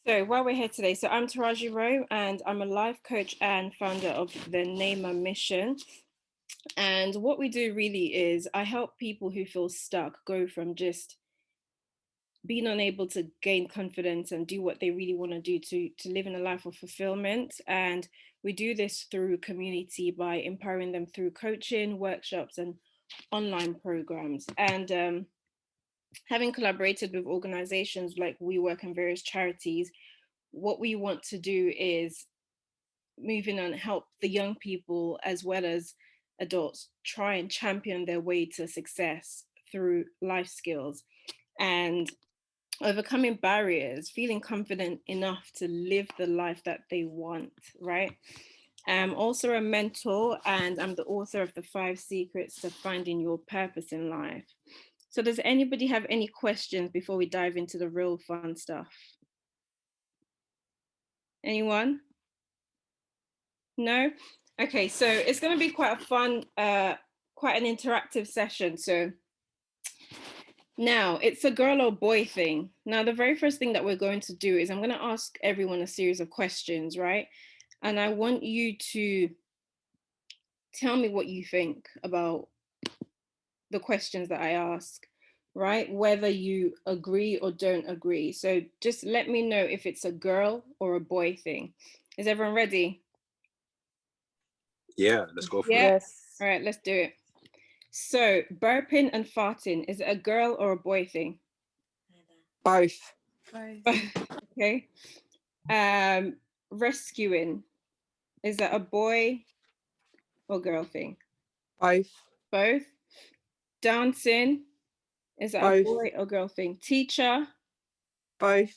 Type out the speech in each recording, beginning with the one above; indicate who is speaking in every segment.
Speaker 1: So while we're here today, so I'm Taraji Rom and I'm a life coach and founder of the Name a Mission. And what we do really is I help people who feel stuck go from just being unable to gain confidence and do what they really want to do to live in a life of fulfillment. And we do this through community by empowering them through coaching, workshops, and online programs. And having collaborated with organizations like We Work and various charities, what we want to do is move in and help the young people as well as adults try and champion their way to success through life skills and overcoming barriers, feeling confident enough to live the life that they want, right? I'm also a mentor and I'm the author of the 5 Secrets to Finding Your Purpose in Life. So does anybody have any questions before we dive into the real fun stuff? Anyone? No? Okay, so it's going to be quite a fun, quite an interactive session. So now it's a girl or boy thing. Now, the very first thing that we're going to do is I'm going to ask everyone a series of questions, right? And I want you to tell me what you think about the questions that I ask, right? Whether you agree or don't agree. So just let me know if it's a girl or a boy thing. Is everyone ready?
Speaker 2: Yeah, let's go for it.
Speaker 1: Yes. All right, let's do it. So burping and farting, is it a girl or a boy thing?
Speaker 3: Both.
Speaker 1: Okay. Rescuing, is that a boy or girl thing?
Speaker 3: Both.
Speaker 1: Both. Dancing, is that a
Speaker 3: Both.
Speaker 1: boy or girl thing? Teacher,
Speaker 3: Both.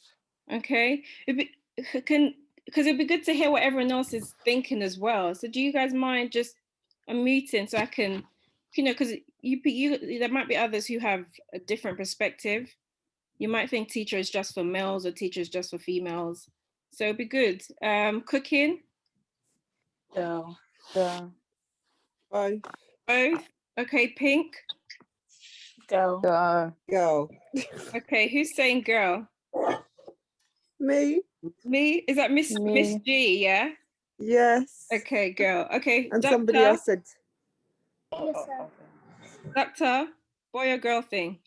Speaker 1: okay. Because it'd be good to hear what everyone else is thinking as well. So do you guys mind just unmuting so I can, because you there might be others who have a different perspective. You might think teacher is just for males or teacher is just for females. So it'd be good. Cooking,
Speaker 4: Girl.
Speaker 3: Both.
Speaker 1: both. Okay, pink.
Speaker 4: Girl.
Speaker 3: Girl.
Speaker 1: Okay, who's saying girl?
Speaker 3: Me?
Speaker 1: Me? Is that Miss G? Yeah.
Speaker 3: Yes.
Speaker 1: Okay, girl. Okay,
Speaker 3: And
Speaker 1: doctor.
Speaker 3: somebody else said
Speaker 4: Yes, sir.
Speaker 1: Doctor, boy or girl thing?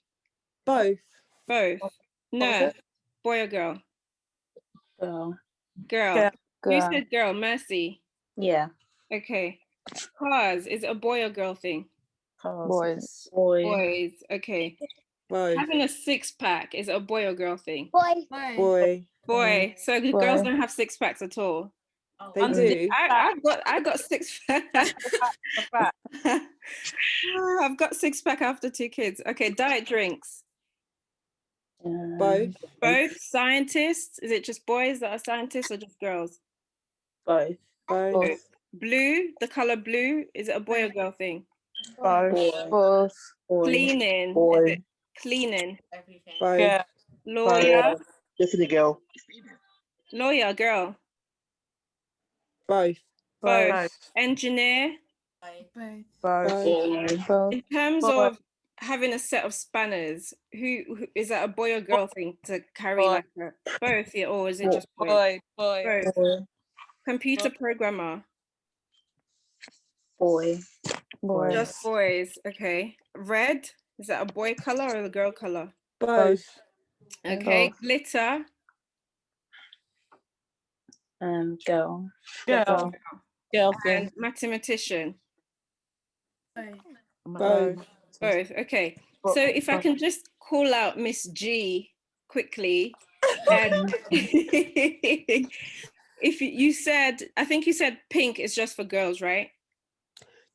Speaker 3: both.
Speaker 1: Both. Nurse, boy or girl?
Speaker 4: Girl.
Speaker 1: Girl.
Speaker 4: Girl.
Speaker 1: You said girl, Mercy.
Speaker 4: Yeah.
Speaker 1: Okay. Cars, is it a boy or girl thing?
Speaker 4: Boys.
Speaker 1: Boys. Okay.
Speaker 3: Both.
Speaker 1: Having a 6-pack, is it a boy or girl thing?
Speaker 3: Boy.
Speaker 1: Boy. So the girls don't have 6-packs at all.
Speaker 3: They do.
Speaker 1: I got 6-pack. I've got 6-pack after 2 kids. Okay, diet drinks.
Speaker 3: Both.
Speaker 1: Both. Scientists, is it just boys that are scientists or just girls?
Speaker 4: Both.
Speaker 3: Both.
Speaker 1: Blue, the color blue, is it a boy or girl thing?
Speaker 4: Both.
Speaker 1: Cleaning,
Speaker 4: Boy.
Speaker 1: is it cleaning?
Speaker 3: Both.
Speaker 1: Lawyer,
Speaker 2: Definitely girl.
Speaker 1: lawyer, girl.
Speaker 3: Both.
Speaker 1: Both. Engineer,
Speaker 3: Both.
Speaker 1: in terms of having a set of spanners, who is that, a boy or girl thing to carry like a both, yeah, or is it just boys? Both. Computer programmer,
Speaker 4: Boy.
Speaker 1: just boys. Okay. Red, is that a boy color or a girl color?
Speaker 3: Both.
Speaker 1: Okay. Glitter,
Speaker 4: Girl.
Speaker 1: Girl. And mathematician,
Speaker 3: Both.
Speaker 1: both. Okay. So if I can just call out Miss G quickly, and if you said, I think you said pink is just for girls, right?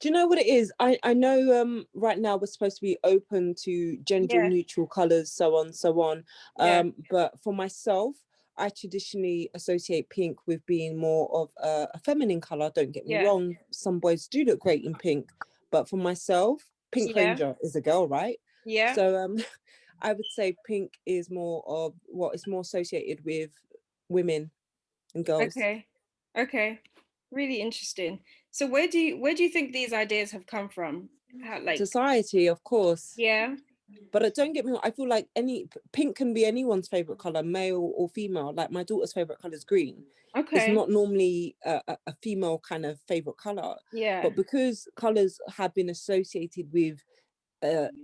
Speaker 3: Do you know what it is? I know right now we're supposed to be open to gender neutral colours, so on. But for myself, I traditionally associate pink with being more of a feminine colour. Don't get me wrong, some boys do look great in pink, but for myself, Pink Ranger is a girl, right?
Speaker 1: Yeah.
Speaker 3: So I would say pink is more of what is more associated with women and girls.
Speaker 1: Okay. Really interesting. So where do you think these ideas have come from? How, like
Speaker 3: society, of course.
Speaker 1: Yeah.
Speaker 3: But don't get me wrong, I feel like pink can be anyone's favorite color, male or female. Like my daughter's favorite color is green.
Speaker 1: Okay.
Speaker 3: It's not normally a female kind of favorite color.
Speaker 1: Yeah.
Speaker 3: But because colors have been associated with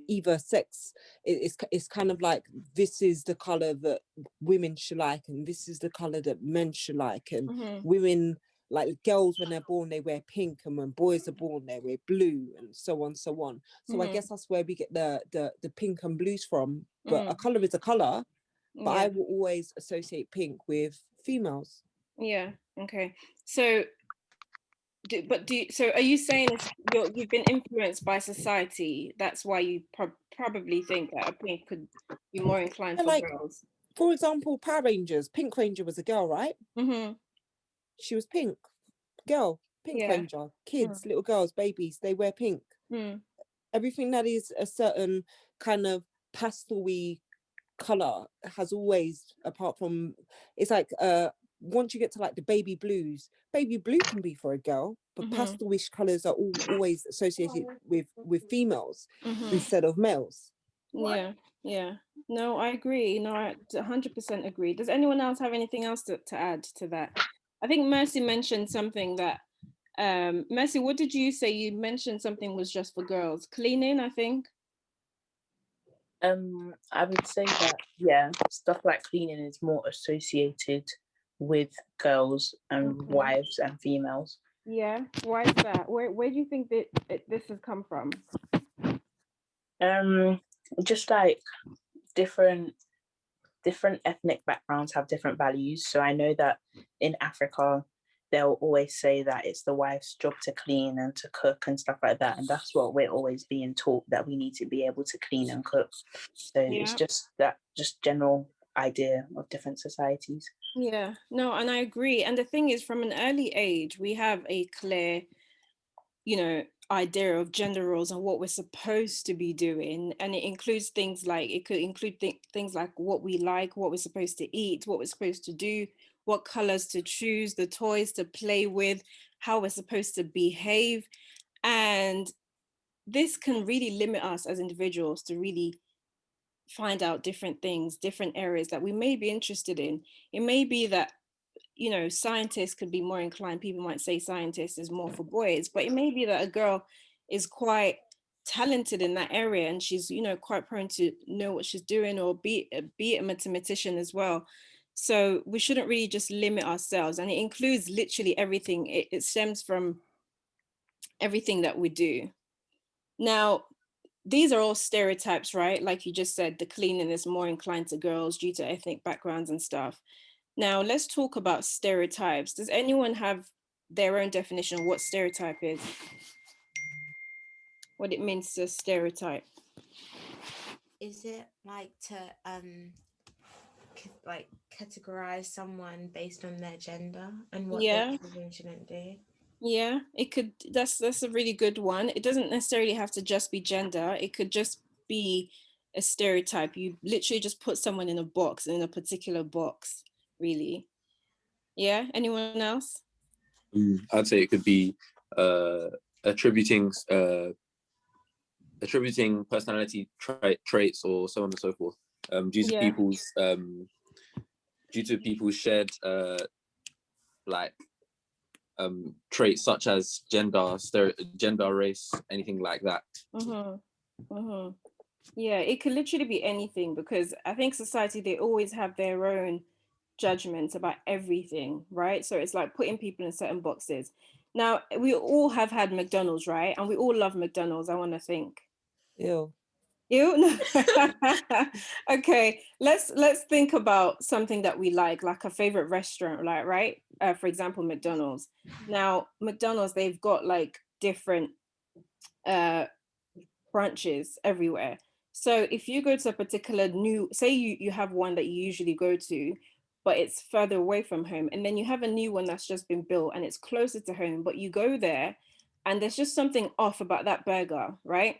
Speaker 3: either sex, it's kind of like, this is the color that women should like, and this is the color that men should like, and women, like girls when they're born they wear pink, and when boys are born they wear blue, and so on. So I guess that's where we get the pink and blues from. But a color is a color, but I will always associate pink with females.
Speaker 1: Yeah. Okay. So so are you saying you've been influenced by society? That's why you probably think that a pink could be more inclined for
Speaker 3: like,
Speaker 1: girls.
Speaker 3: For example, Power Rangers, Pink Ranger was a girl, right? She was pink. Girl, Pink Ranger. Kids, little girls, babies, they wear pink. Everything that is a certain kind of pastel-y color has always, apart from, it's like once you get to like the baby blue can be for a girl, but pastel-ish colors are always associated with females instead of males.
Speaker 1: Yeah. No, I agree. No, I 100% agree. Does anyone else have anything else to add to that? I think Mercy mentioned something that Mercy, what did you say? You mentioned something was just for girls. Cleaning, I think.
Speaker 4: I would say that stuff like cleaning is more associated with girls and wives and females.
Speaker 1: Yeah, why is that? Where do you think that this has come from?
Speaker 4: Just like different ethnic backgrounds have different values. So I know that in Africa they'll always say that it's the wife's job to clean and to cook and stuff like that, and that's what we're always being taught, that we need to be able to clean and cook. So it's just general idea of different societies.
Speaker 1: Yeah, no, and I agree. And the thing is, from an early age, we have a clear, idea of gender roles and what we're supposed to be doing. And it includes things like, it could include things like what we like, what we're supposed to eat, what we're supposed to do, what colors to choose, the toys to play with, how we're supposed to behave. And this can really limit us as individuals to really find out different things, different areas that we may be interested in. It may be that, scientists could be more inclined. People might say scientists is more for boys, but it may be that a girl is quite talented in that area and she's, quite prone to know what she's doing, or be a mathematician as well. So we shouldn't really just limit ourselves. And it includes literally everything. It stems from everything that we do. Now, these are all stereotypes, right? Like you just said, the cleaning is more inclined to girls due to ethnic backgrounds and stuff. Now, let's talk about stereotypes. Does anyone have their own definition of what stereotype is? What it means to stereotype?
Speaker 5: Is it like to categorize someone based on their gender and what they can and shouldn't do?
Speaker 1: Yeah, it could. That's a really good one. It doesn't necessarily have to just be gender. It could just be a stereotype. You literally just put someone in a box, in a particular box, really. Yeah, anyone else?
Speaker 6: I'd say it could be attributing personality traits or so on and so forth, due to people's shared traits such as gender, race, anything like that.
Speaker 1: Yeah, it could literally be anything, because I think society, they always have their own judgments about everything, right? So it's like putting people in certain boxes. Now, we all have had McDonald's, right? And we all love McDonald's, I want to think.
Speaker 3: Ew.
Speaker 1: You? Okay, let's think about something that we like a favorite restaurant, like, right? For example, McDonald's. Now, McDonald's, they've got like different branches everywhere. So if you go to a particular say you have one that you usually go to, but it's further away from home, and then you have a new one that's just been built and it's closer to home, but you go there and there's just something off about that burger, right?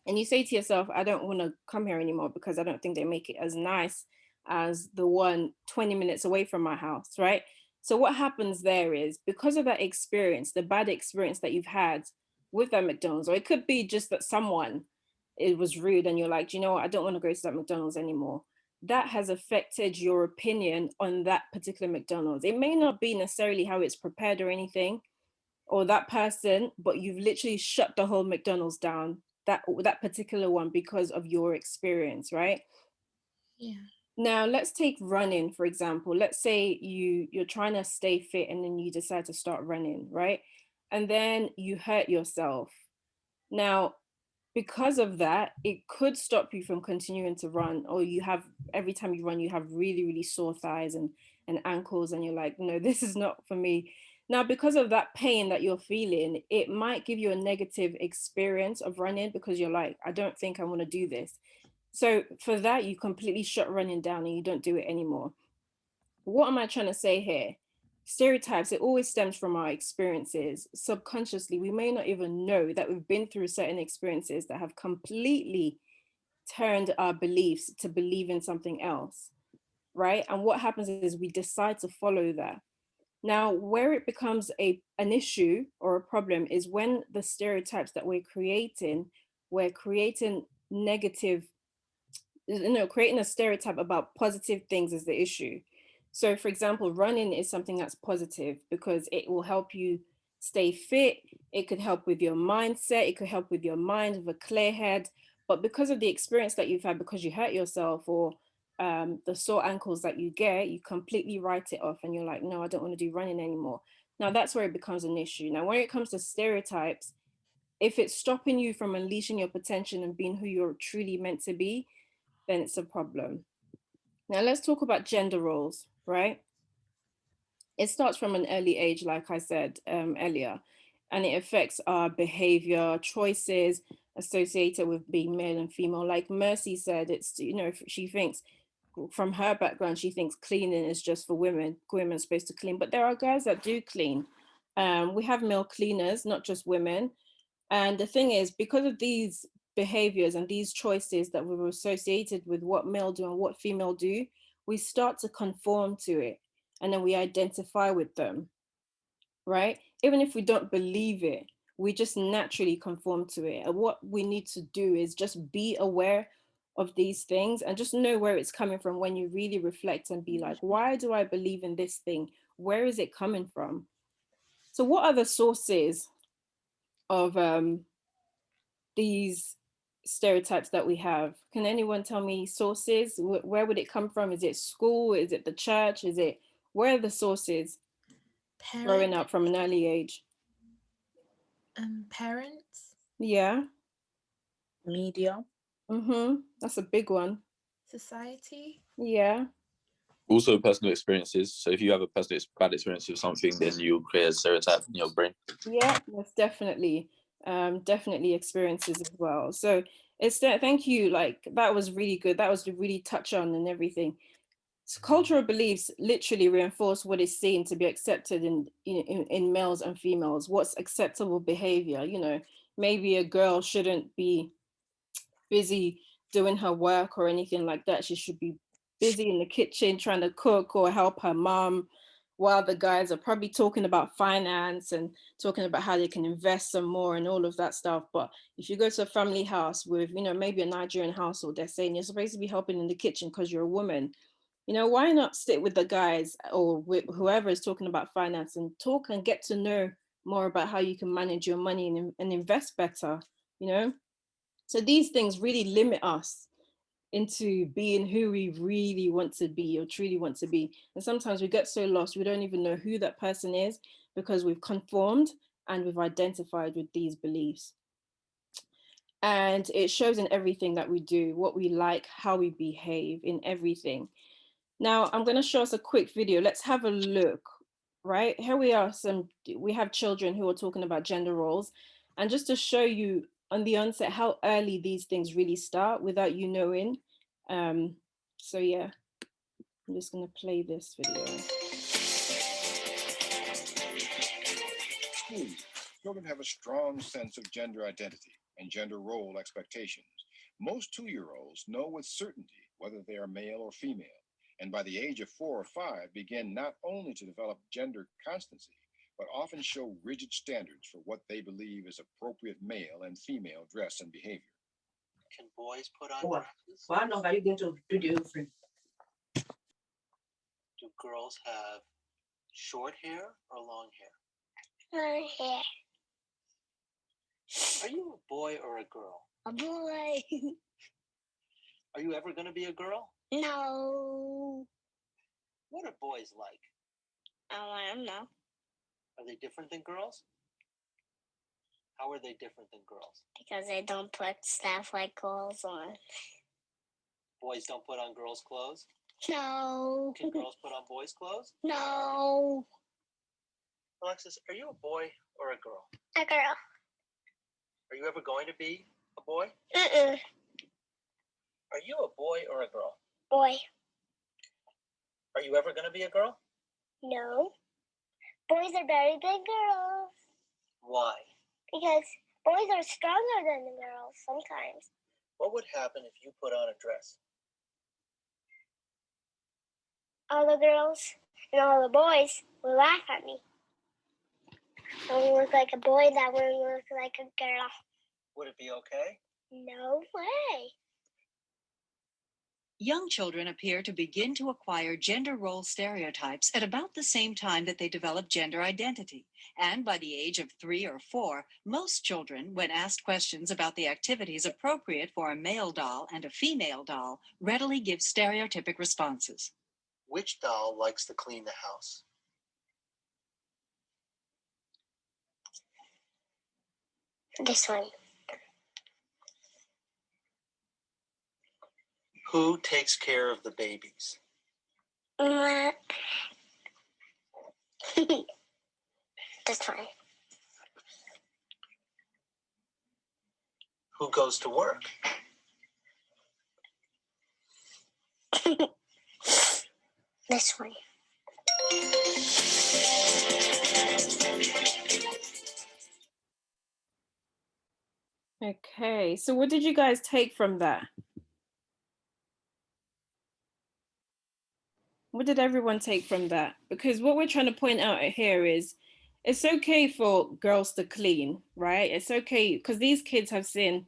Speaker 1: And you say to yourself, I don't want to come here anymore because I don't think they make it as nice as the one 20 minutes away from my house, right? So what happens there is, because of that experience, the bad experience that you've had with that McDonald's, or it could be just that someone it was rude, and you're like, do you know what, I don't want to go to that McDonald's anymore. That has affected your opinion on that particular McDonald's. It may not be necessarily how it's prepared or anything, or that person, but you've literally shut the whole McDonald's down, that particular one, because of your experience, right?
Speaker 5: Yeah.
Speaker 1: Now let's take running, for example. Let's say you're trying to stay fit and then you decide to start running, right? And then you hurt yourself. Now, because of that, it could stop you from continuing to run, or you have, every time you run, you have really, really sore thighs and ankles, and you're like, no, this is not for me. Now, because of that pain that you're feeling, it might give you a negative experience of running, because you're like, I don't think I want to do this. So for that, you completely shut running down and you don't do it anymore. What am I trying to say here? Stereotypes, it always stems from our experiences. Subconsciously, we may not even know that we've been through certain experiences that have completely turned our beliefs to believe in something else, right? And what happens is we decide to follow that. Now, where it becomes an issue or a problem is when the stereotypes that we're creating negative, creating a stereotype about positive things is the issue. So, for example, running is something that's positive because it will help you stay fit. It could help with your mindset. It could help with your mind, with a clear head. But because of the experience that you've had, because you hurt yourself, or the sore ankles that you get, you completely write it off and you're like, no, I don't want to do running anymore. Now, that's where it becomes an issue. Now, when it comes to stereotypes, if it's stopping you from unleashing your potential and being who you're truly meant to be, then it's a problem. Now let's talk about gender roles, right? It starts from an early age, like I said earlier, and it affects our behavior, choices associated with being male and female. Like Mercy said, it's, she thinks from her background, she thinks cleaning is just for women. Women are supposed to clean, but there are guys that do clean. We have male cleaners, not just women. And the thing is, because of these behaviors and these choices that we were associated with what male do and what female do, we start to conform to it, and then we identify with them, right? Even if we don't believe it, we just naturally conform to it. And what we need to do is just be aware of these things and just know where it's coming from. When you really reflect and be like, why do I believe in this thing? Where is it coming from? So what are the sources of these stereotypes that we have? Can anyone tell me sources? Where would it come from? Is it school? Is it the church? Where are the sources growing
Speaker 5: Parents.
Speaker 1: up from an early age?
Speaker 5: Parents.
Speaker 1: Yeah.
Speaker 4: Media.
Speaker 1: That's a big one.
Speaker 5: Society.
Speaker 1: Yeah.
Speaker 6: Also personal experiences. So if you have a personal bad experience with something, then you'll create a stereotype in your brain.
Speaker 1: Yeah, that's definitely experiences as well. So it's that, thank you. Like, that was really good. That was to really touch on and everything. So cultural beliefs literally reinforce what is seen to be accepted in males and females. What's acceptable behavior? Maybe a girl shouldn't be busy doing her work or anything like that. She should be busy in the kitchen trying to cook or help her mom, while the guys are probably talking about finance and talking about how they can invest some more and all of that stuff. But if you go to a family house with, maybe a Nigerian household, they're saying you're supposed to be helping in the kitchen because you're a woman. Why not sit with the guys or with whoever is talking about finance and talk and get to know more about how you can manage your money and invest better, So these things really limit us into being who we really want to be or truly want to be. And sometimes we get so lost, we don't even know who that person is because we've conformed and we've identified with these beliefs. And it shows in everything that we do, what we like, how we behave, in everything. Now, I'm going to show us a quick video. Let's have a look, right? Here we are. We have children who are talking about gender roles. And just to show you on the onset how early these things really start without you knowing. So yeah, I'm just going to play this video.
Speaker 7: Children have a strong sense of gender identity and gender role expectations. Most 2-year-olds know with certainty whether they are male or female, and by the age of 4 or 5 begin not only to develop gender constancy, but often show rigid standards for what they believe is appropriate male and female dress and behavior.
Speaker 8: Can boys put on
Speaker 4: What?
Speaker 8: dresses?
Speaker 4: Well, no, you get to do the free.
Speaker 8: Do girls have short hair or long hair?
Speaker 9: Long hair.
Speaker 8: Are you a boy or a girl?
Speaker 9: A boy.
Speaker 8: Are you ever going to be a girl?
Speaker 9: No.
Speaker 8: What are boys like?
Speaker 9: I don't know.
Speaker 8: Are they different than girls? How are they different than girls?
Speaker 9: Because they don't put stuff like girls on.
Speaker 8: Boys don't put on girls' clothes?
Speaker 9: No.
Speaker 8: Can girls put on boys' clothes?
Speaker 9: No.
Speaker 8: Alexis, are you a boy or a girl?
Speaker 9: A girl.
Speaker 8: Are you ever going to be a boy? Are you a boy or a girl?
Speaker 9: Boy.
Speaker 8: Are you ever going to be a girl?
Speaker 9: No. Boys are very big girls.
Speaker 8: Why?
Speaker 9: Because boys are stronger than the girls sometimes.
Speaker 8: What would happen if you put on a dress?
Speaker 9: All the girls and all the boys will laugh at me. I will look like a boy, that will look like a girl.
Speaker 8: Would it be okay?
Speaker 9: No way.
Speaker 10: Young children appear to begin to acquire gender role stereotypes at about the same time that they develop gender identity. And by the age of 3 or 4, most children, when asked questions about the activities appropriate for a male doll and a female doll, readily give stereotypic responses.
Speaker 8: Which doll likes to clean the house?
Speaker 9: This one.
Speaker 8: Who takes care of the babies?
Speaker 9: This one.
Speaker 8: Who goes to work?
Speaker 9: This one.
Speaker 1: Okay, so what did you guys take from that? What did everyone take from that? Because what we're trying to point out here is it's okay for girls to clean, right? It's okay because these kids have seen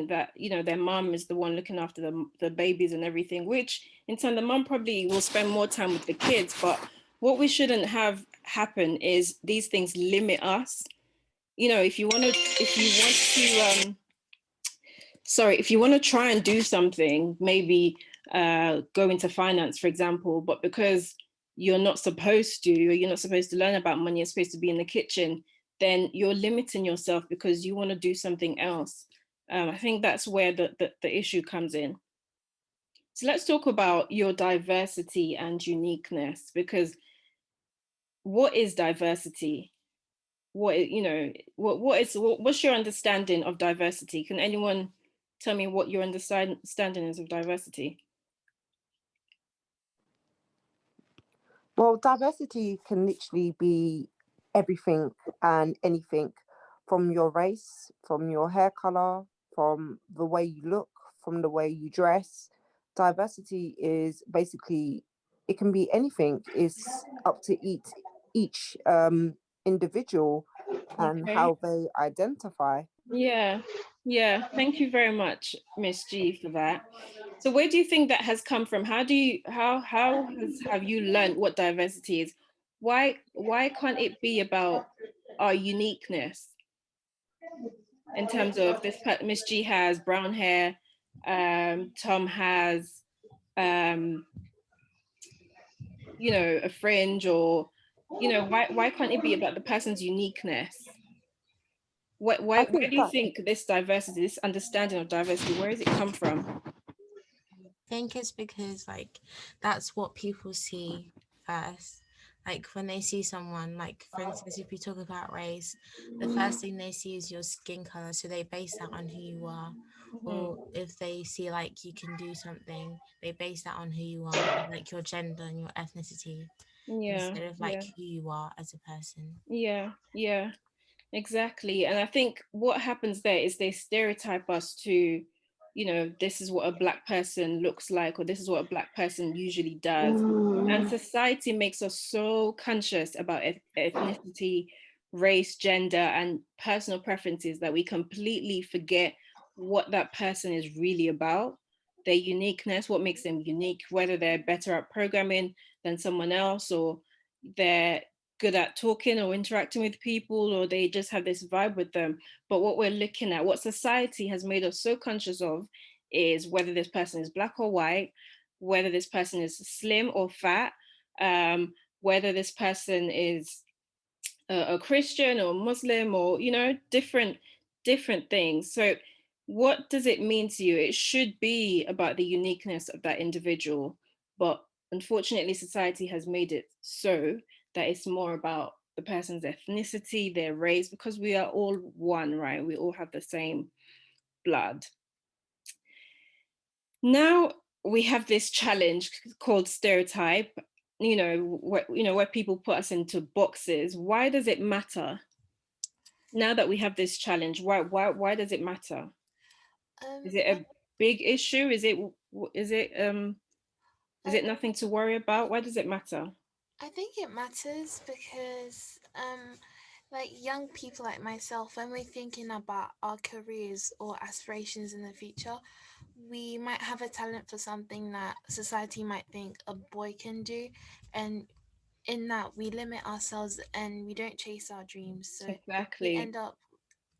Speaker 1: that, you know, their mom is the one looking after the babies and everything, which in turn the mom probably will spend more time with the kids. But what we shouldn't have happen is these things limit us. You know, if you want to try and do something, maybe go into finance, for example, but because you're not supposed to, or you're not supposed to learn about money, you're supposed to be in the kitchen, then you're limiting yourself because you want to do something else. I think that's where the issue comes in. So let's talk about your diversity and uniqueness, because what is diversity? What's your understanding of diversity? Can anyone tell me what your understanding is of diversity?
Speaker 3: Well, diversity can literally be everything and anything, from your race, from your hair color, from the way you look, from the way you dress. Diversity is basically, it can be anything. It's up to each individual and how they identify.
Speaker 1: Yeah, thank you very much, Miss G, for that. So where do you think that has come from? Have you learned what diversity is? Why can't it be about our uniqueness? In terms of this, Miss G has brown hair, Tom has a fringe, or why can't it be about the person's uniqueness? Why do you think this diversity, this understanding of diversity, where does it come from?
Speaker 5: I think it's because that's what people see first. Like when they see someone, like for instance, if we talk about race, the first thing they see is your skin color, so they base that on who you are. Or if they see like you can do something, they base that on who you are, like your gender and your ethnicity, instead of who you are as a person.
Speaker 1: Yeah, exactly. And I think what happens there is they stereotype us to, this is what a Black person looks like, or this is what a Black person usually does. And society makes us so conscious about ethnicity, race, gender, and personal preferences that we completely forget what that person is really about, their uniqueness, what makes them unique, whether they're better at programming than someone else, or they're good at talking or interacting with people, or they just have this vibe with them. But what we're looking at, what society has made us so conscious of, is whether this person is black or white, whether this person is slim or fat, whether this person is a Christian or Muslim, or different things. So what does it mean to you? It should be about the uniqueness of that individual, but unfortunately society has made it so that it's more about the person's ethnicity, their race, because we are all one, right? We all have the same blood. Now we have this challenge called stereotype, where people put us into boxes. Why does it matter? Now that we have this challenge, why does it matter? Is it a big issue? Is it nothing to worry about? Why does it matter?
Speaker 5: I think it matters because like young people like myself, when we're thinking about our careers or aspirations in the future, we might have a talent for something that society might think a boy can do, and in that we limit ourselves and we don't chase our dreams, so we
Speaker 1: Exactly.
Speaker 5: end up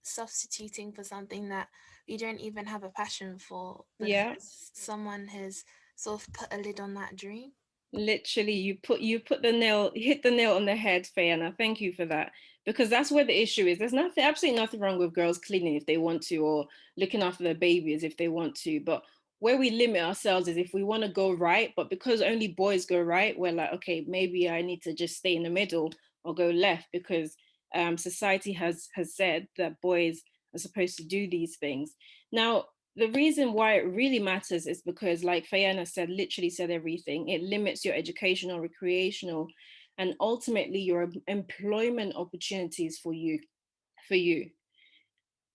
Speaker 5: substituting for something that we don't even have a passion for
Speaker 1: Yeah.
Speaker 5: because someone has sort of put a lid on that dream.
Speaker 1: Literally, hit the nail on the head, Fayana. Thank you for that. Because that's where the issue is. There's absolutely nothing wrong with girls cleaning if they want to, or looking after their babies if they want to. But where we limit ourselves is if we want to go right, but because only boys go right, we're like, okay, maybe I need to just stay in the middle or go left, because society has said that boys are supposed to do these things. Now, the reason why it really matters is because, like Fayana said, literally said everything. It limits your educational, recreational, and ultimately your employment opportunities for you.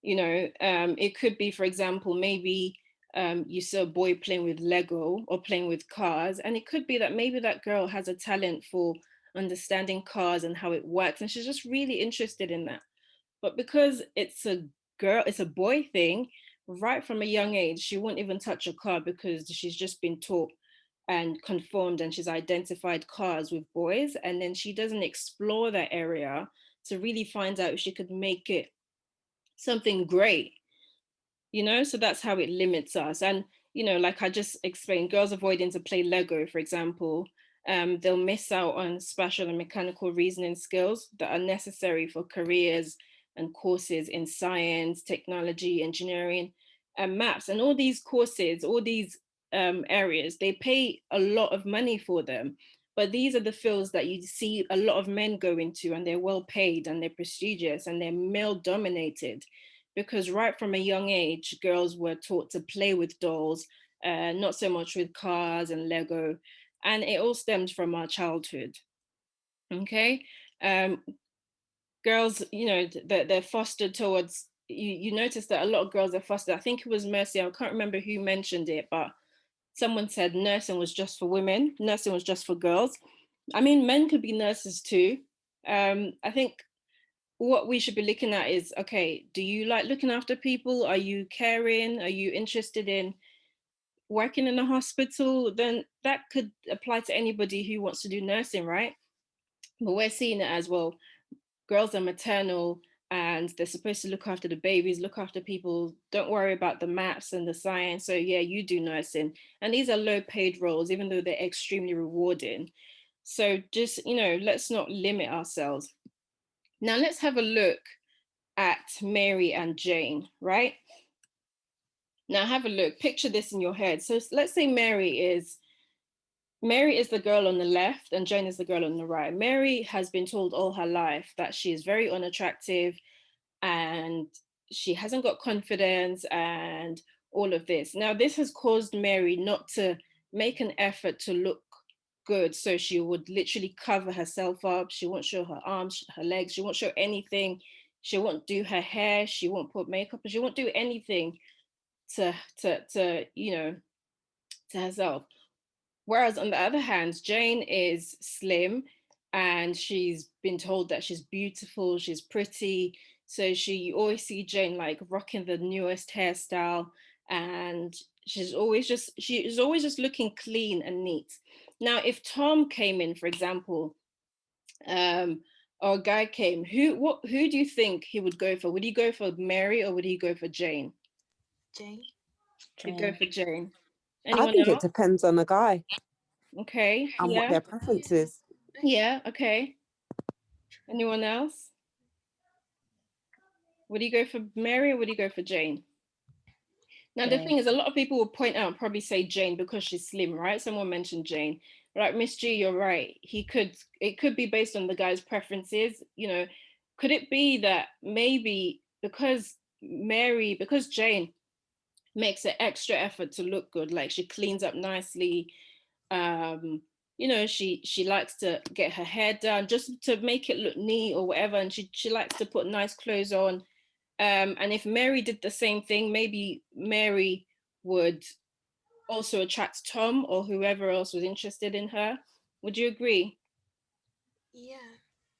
Speaker 1: It could be, for example, maybe you saw a boy playing with Lego or playing with cars, and it could be that maybe that girl has a talent for understanding cars and how it works, and she's just really interested in that. But because it's a boy thing, right from a young age, she won't even touch a car because she's just been taught and conformed, and she's identified cars with boys. And then she doesn't explore that area to really find out if she could make it something great, so that's how it limits us. And like I just explained, girls avoiding to play Lego, for example, they'll miss out on spatial and mechanical reasoning skills that are necessary for careers and courses in science, technology, engineering, and maths. And all these courses, all these areas, they pay a lot of money for them, but these are the fields that you see a lot of men go into, and they're well paid and they're prestigious and they're male dominated, because right from a young age, girls were taught to play with dolls, not so much with cars and Lego. And it all stems from our childhood. Okay. Girls, they're fostered towards, you notice that a lot of girls are fostered. I think it was Mercy, I can't remember who mentioned it, but someone said nursing was just for women, nursing was just for girls. I mean, men could be nurses too. I think what we should be looking at is, okay, do you like looking after people? Are you caring? Are you interested in working in a hospital? Then that could apply to anybody who wants to do nursing, right? But we're seeing it as, well, girls are maternal and they're supposed to look after the babies, look after people, don't worry about the maths and the science. So yeah, you do nursing. And these are low paid roles, even though they're extremely rewarding. So just, let's not limit ourselves. Now let's have a look at Mary and Jane, right? Now have a look, picture this in your head. So let's say Mary is the girl on the left and Jane is the girl on the right. Mary has been told all her life that she is very unattractive and she hasn't got confidence and all of this. Now this has caused Mary not to make an effort to look good. So she would literally cover herself up. She won't show her arms, her legs. She won't show anything. She won't do her hair. She won't put makeup. She won't do anything to to herself. Whereas on the other hand, Jane is slim and she's been told that she's beautiful, she's pretty. So you always see Jane like rocking the newest hairstyle, and she's always just looking clean and neat. Now, if Tom came in, for example, or a guy came, who do you think he would go for? Would he go for Mary or would he go for Jane?
Speaker 5: Jane.
Speaker 1: He'd go for Jane.
Speaker 3: I
Speaker 1: Anyone
Speaker 3: think it
Speaker 1: else?
Speaker 3: depends on the guy
Speaker 1: Okay.
Speaker 3: and what
Speaker 1: Yeah.
Speaker 3: their preference is.
Speaker 1: Yeah. Okay. Anyone else? Would he go for Mary or would he go for Jane? Now, the thing is, a lot of people will point out, probably say Jane because she's slim, right? Someone mentioned Jane. Right, Miss G, you're right. It could be based on the guy's preferences. You know, could it be that maybe because Jane makes an extra effort to look good, like she cleans up nicely, you know, she likes to get her hair done just to make it look neat or whatever, and she likes to put nice clothes on. And if Mary did the same thing, maybe Mary would also attract Tom or whoever else was interested in her. Would you agree?
Speaker 5: Yeah.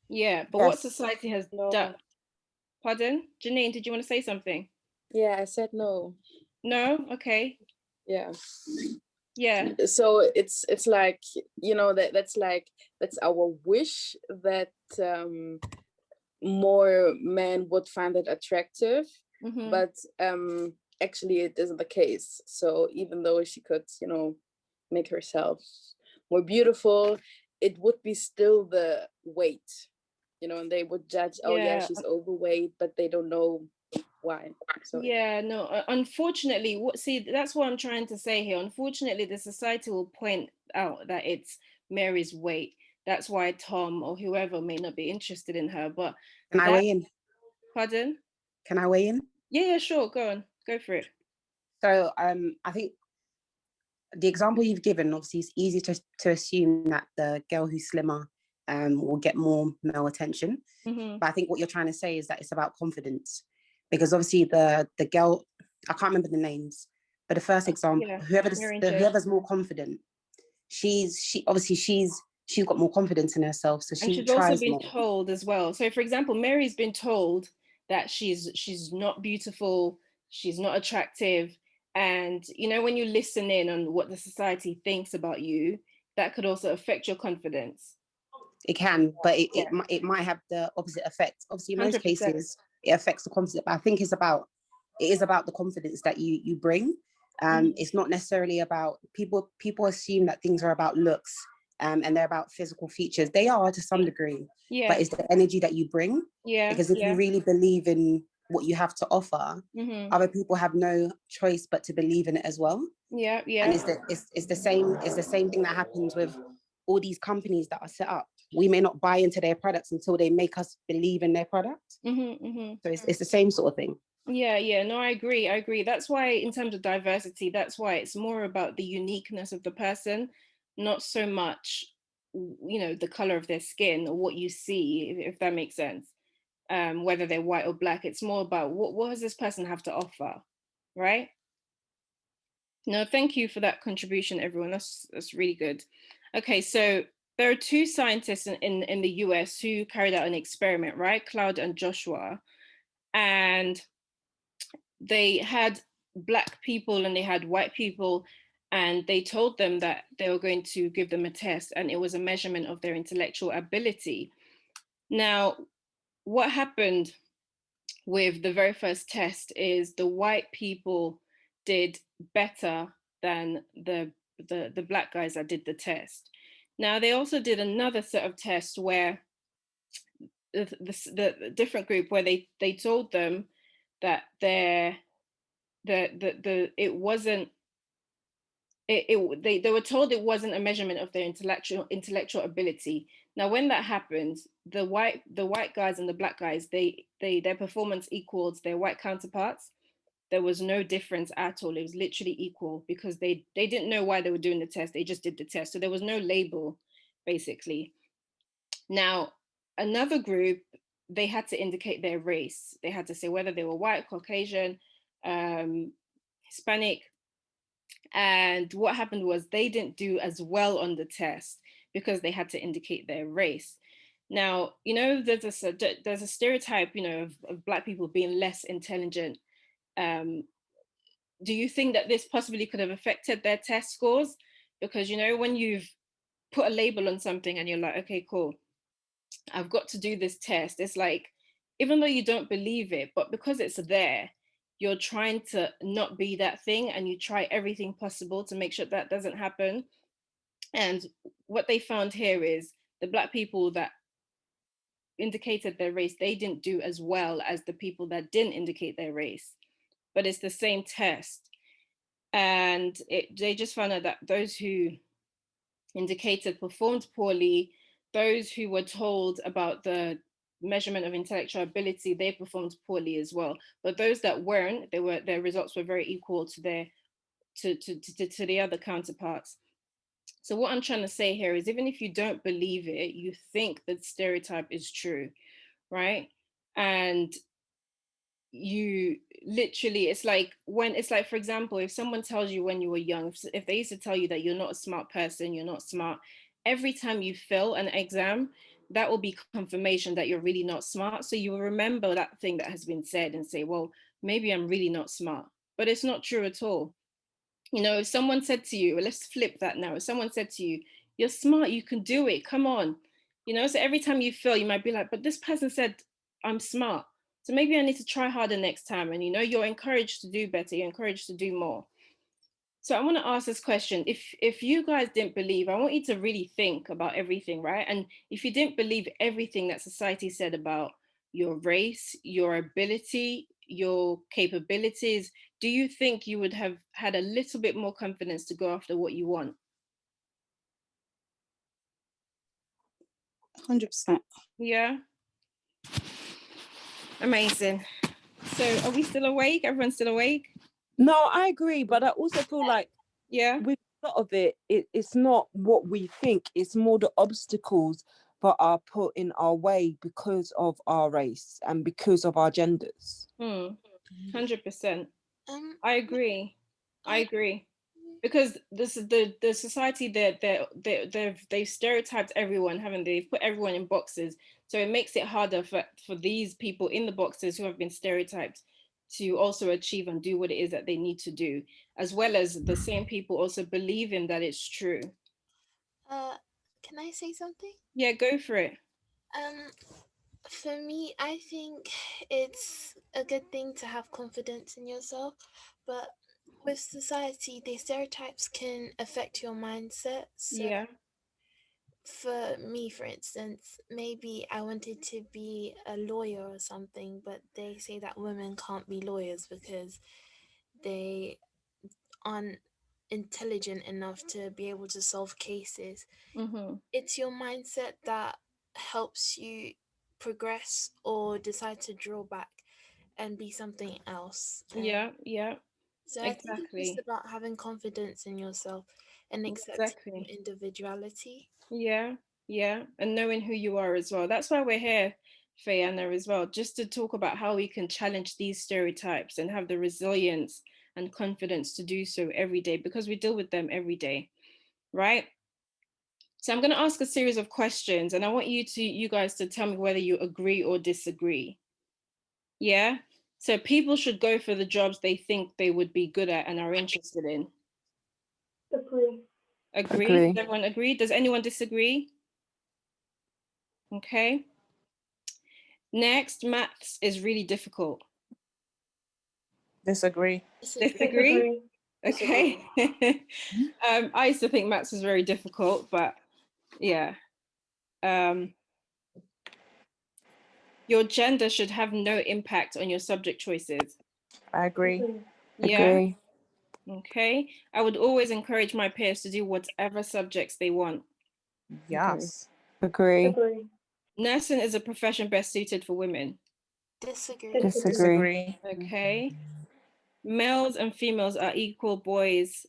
Speaker 1: Yeah, but what
Speaker 3: Yes.
Speaker 1: society has
Speaker 11: No.
Speaker 1: done? Pardon? Janine, did you want to say something?
Speaker 11: Yeah, I said no.
Speaker 1: No? Okay.
Speaker 11: Yeah.
Speaker 1: Yeah.
Speaker 11: So it's like, you know, that's our wish that more men would find it attractive, but actually it isn't the case. So even though she could, you know, make herself more beautiful, it would be still the weight, you know, and they would judge, oh yeah, she's overweight, but they don't know why. So
Speaker 1: yeah, no, unfortunately, that's what I'm trying to say here. Unfortunately, the society will point out that it's Mary's weight. That's why Tom or whoever may not be interested in her. But
Speaker 12: Can I weigh in?
Speaker 1: Pardon?
Speaker 12: Can I weigh in?
Speaker 1: Yeah, sure. Go on. Go for it.
Speaker 12: So I think the example you've given, obviously it's easy to assume that the girl who's slimmer will get more male attention. But I think what you're trying to say is that it's about confidence, because obviously the girl, I can't remember the names, but the first example, whoever's more confident, she's got more confidence in herself, so
Speaker 1: and
Speaker 12: she
Speaker 1: she's also
Speaker 12: tries
Speaker 1: been
Speaker 12: more.
Speaker 1: told as well. So for example, Mary's been told that she's not beautiful, she's not attractive, and you know, when you listen in on what the society thinks about you, that could also affect your confidence.
Speaker 12: It can, but it might have the opposite effect. Obviously, in most
Speaker 1: 100%.
Speaker 12: cases, it affects the confidence. But I think it is about the confidence that you bring. It's not necessarily about people assume that things are about looks, and they're about physical features. They are to some degree, but it's the energy that you bring. Because if you really believe in what you have to offer, other people have no choice but to believe in it as well. And it's the same thing that happens with all these companies that are set up. We may not buy into their products until they make us believe in their product. So it's the same sort of thing.
Speaker 1: Yeah, no, I agree. That's why in terms of diversity, that's why it's more about the uniqueness of the person, not so much, you know, the color of their skin or what you see, if that makes sense. Whether they're white or black, it's more about what does this person have to offer, right? No, thank you for that contribution, everyone. That's really good. Okay, so there are two scientists in the US who carried out an experiment, right? Cloud and Joshua. And they had black people and they had white people, and they told them that they were going to give them a test, and it was a measurement of their intellectual ability. Now, what happened with the very first test is the white people did better than the black guys that did the test. Now, they also did another set of tests where the different group, where they told them that they were told it wasn't a measurement of their intellectual ability. Now, when that happens, the white guys and the black guys, their performance equals their white counterparts. There was no difference at all. It was literally equal, because they didn't know why they were doing the test. They just did the test. So there was no label, basically. Now, another group, they had to indicate their race. They had to say whether they were white, Caucasian, Hispanic. And what happened was they didn't do as well on the test because they had to indicate their race. Now, you know, there's a stereotype, you know, of Black people being less intelligent. Do you think that this possibly could have affected their test scores? Because, you know, when you've put a label on something and you're like, okay, cool, I've got to do this test. It's like, even though you don't believe it, but because it's there, you're trying to not be that thing, and you try everything possible to make sure that doesn't happen. And what they found here is the Black people that indicated their race, they didn't do as well as the people that didn't indicate their race, but it's the same test. And they just found out that those who indicated performed poorly. Those who were told about the measurement of intellectual ability, they performed poorly as well. But those that weren't, their results were very equal to the other counterparts. So what I'm trying to say here is, even if you don't believe it, you think that stereotype is true, right? And you literally, it's like, for example, if someone tells you when you were young, if they used to tell you that you're not a smart person, you're not smart, every time you fail an exam, that will be confirmation that you're really not smart. So you will remember that thing that has been said and say, well, maybe I'm really not smart. But it's not true at all. You know, if someone said to you, well, let's flip that now. If someone said to you, you're smart, you can do it, come on. You know, so every time you fail, you might be like, but this person said I'm smart, so maybe I need to try harder next time. And, you know, you're encouraged to do better, you're encouraged to do more. So I want to ask this question. If you guys didn't believe, I want you to really think about everything, right? And if you didn't believe everything that society said about your race, your ability, your capabilities, do you think you would have had a little bit more confidence to go after what you want?
Speaker 13: 100%.
Speaker 1: Yeah. Amazing. So are we still awake? Everyone's still awake?
Speaker 3: No, I agree, but I also feel like,
Speaker 1: yeah,
Speaker 3: with a lot of it's not what we think, it's more the obstacles that are put in our way because of our race and because of our genders.
Speaker 1: 100%. I agree. I agree. Because the society they've stereotyped everyone, haven't they? They've put everyone in boxes. So it makes it harder for these people in the boxes who have been stereotyped to also achieve and do what it is that they need to do, as well as the same people also believing that it's true.
Speaker 5: Can I say something?
Speaker 1: Yeah, go for it.
Speaker 5: For me, I think it's a good thing to have confidence in yourself, but with society, the stereotypes can affect your mindset. So
Speaker 1: yeah.
Speaker 5: For me, for instance, maybe I wanted to be a lawyer or something, but they say that women can't be lawyers because they aren't intelligent enough to be able to solve cases. It's your mindset that helps you progress or decide to draw back and be something else.
Speaker 1: Yeah.
Speaker 5: So I think it's just about having confidence in yourself and accepting your individuality.
Speaker 1: Yeah, and knowing who you are as well. That's why we're here, Fayana, as well, just to talk about how we can challenge these stereotypes and have the resilience and confidence to do so every day, because we deal with them every day, right? So I'm going to ask a series of questions, and I want you guys to tell me whether you agree or disagree. Yeah? So people should go for the jobs they think they would be good at and are interested in.
Speaker 9: Agree.
Speaker 1: Agree? Does everyone agree? Does anyone disagree? Okay. Next, maths is really difficult.
Speaker 13: Disagree.
Speaker 1: Disagree? Okay. I used to think maths was very difficult, but yeah. Your gender should have no impact on your subject choices.
Speaker 13: I agree.
Speaker 1: Yeah.
Speaker 3: Agree.
Speaker 1: Okay. I would always encourage my peers to do whatever subjects they want.
Speaker 13: Yes.
Speaker 3: Agree.
Speaker 1: Nursing is a profession best suited for women.
Speaker 3: Disagree.
Speaker 1: Okay. Males and females are equal. Boys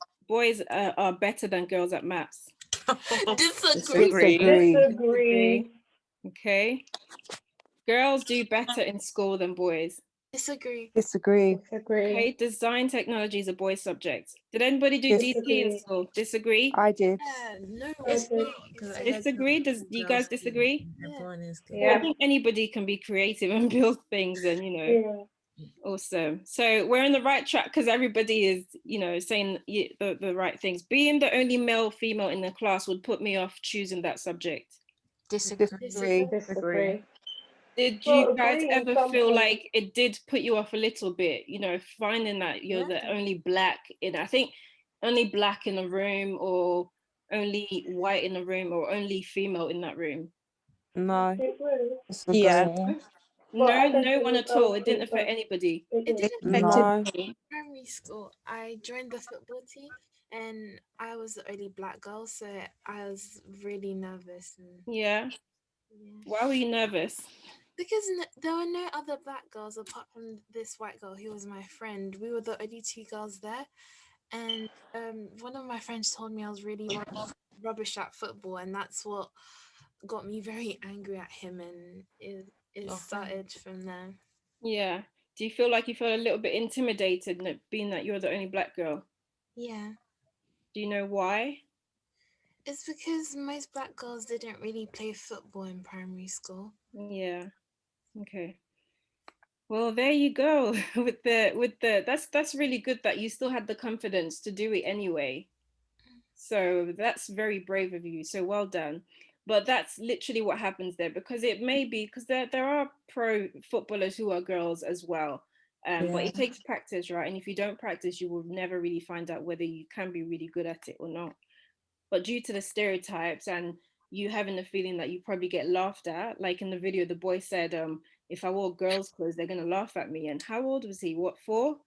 Speaker 1: are better than girls at maths.
Speaker 3: Disagree.
Speaker 1: Okay. Girls do better in school than boys.
Speaker 5: Disagree.
Speaker 3: Disagree.
Speaker 1: Okay, design technology is a boys subject. Did anybody do DT in school? Disagree?
Speaker 3: I did.
Speaker 5: No, it's not.
Speaker 1: Disagree? Do you guys disagree?
Speaker 5: Everyone is good.
Speaker 1: Well, I think anybody can be creative and build things and, awesome. So we're on the right track because everybody is, saying the right things. Being the only male, female in the class would put me off choosing that subject.
Speaker 3: Disagree.
Speaker 1: Did you guys ever feel like it did put you off a little bit, finding that you're the only black I think only black in the room, or only white in the room, or only female in that room?
Speaker 3: No.
Speaker 13: Yeah.
Speaker 1: No one at all. It didn't affect anybody.
Speaker 5: It didn't affect me. Primary school, I joined the football team and I was the only black girl, so I was really nervous.
Speaker 1: Yeah. Why were you nervous?
Speaker 5: Because there were no other black girls apart from this white girl who was my friend. We were the only two girls there. And one of my friends told me I was really rubbish at football, and that's what got me very angry at him, and it started from there.
Speaker 1: Yeah. Do you feel like you felt a little bit intimidated being that you're the only black girl?
Speaker 5: Yeah.
Speaker 1: Do you know why?
Speaker 5: It's because most black girls didn't really play football in primary school.
Speaker 1: Yeah. Okay. Well, there you go. with the that's really good that you still had the confidence to do it anyway. So that's very brave of you. So well done. But that's literally what happens there, because it may be because there are pro footballers who are girls as well. But it takes practice, right? And if you don't practice, you will never really find out whether you can be really good at it or not. But due to the stereotypes and you having the feeling that you probably get laughed at, like in the video, the boy said, if I wore girls' clothes, they're gonna laugh at me. And how old was he? What, 4?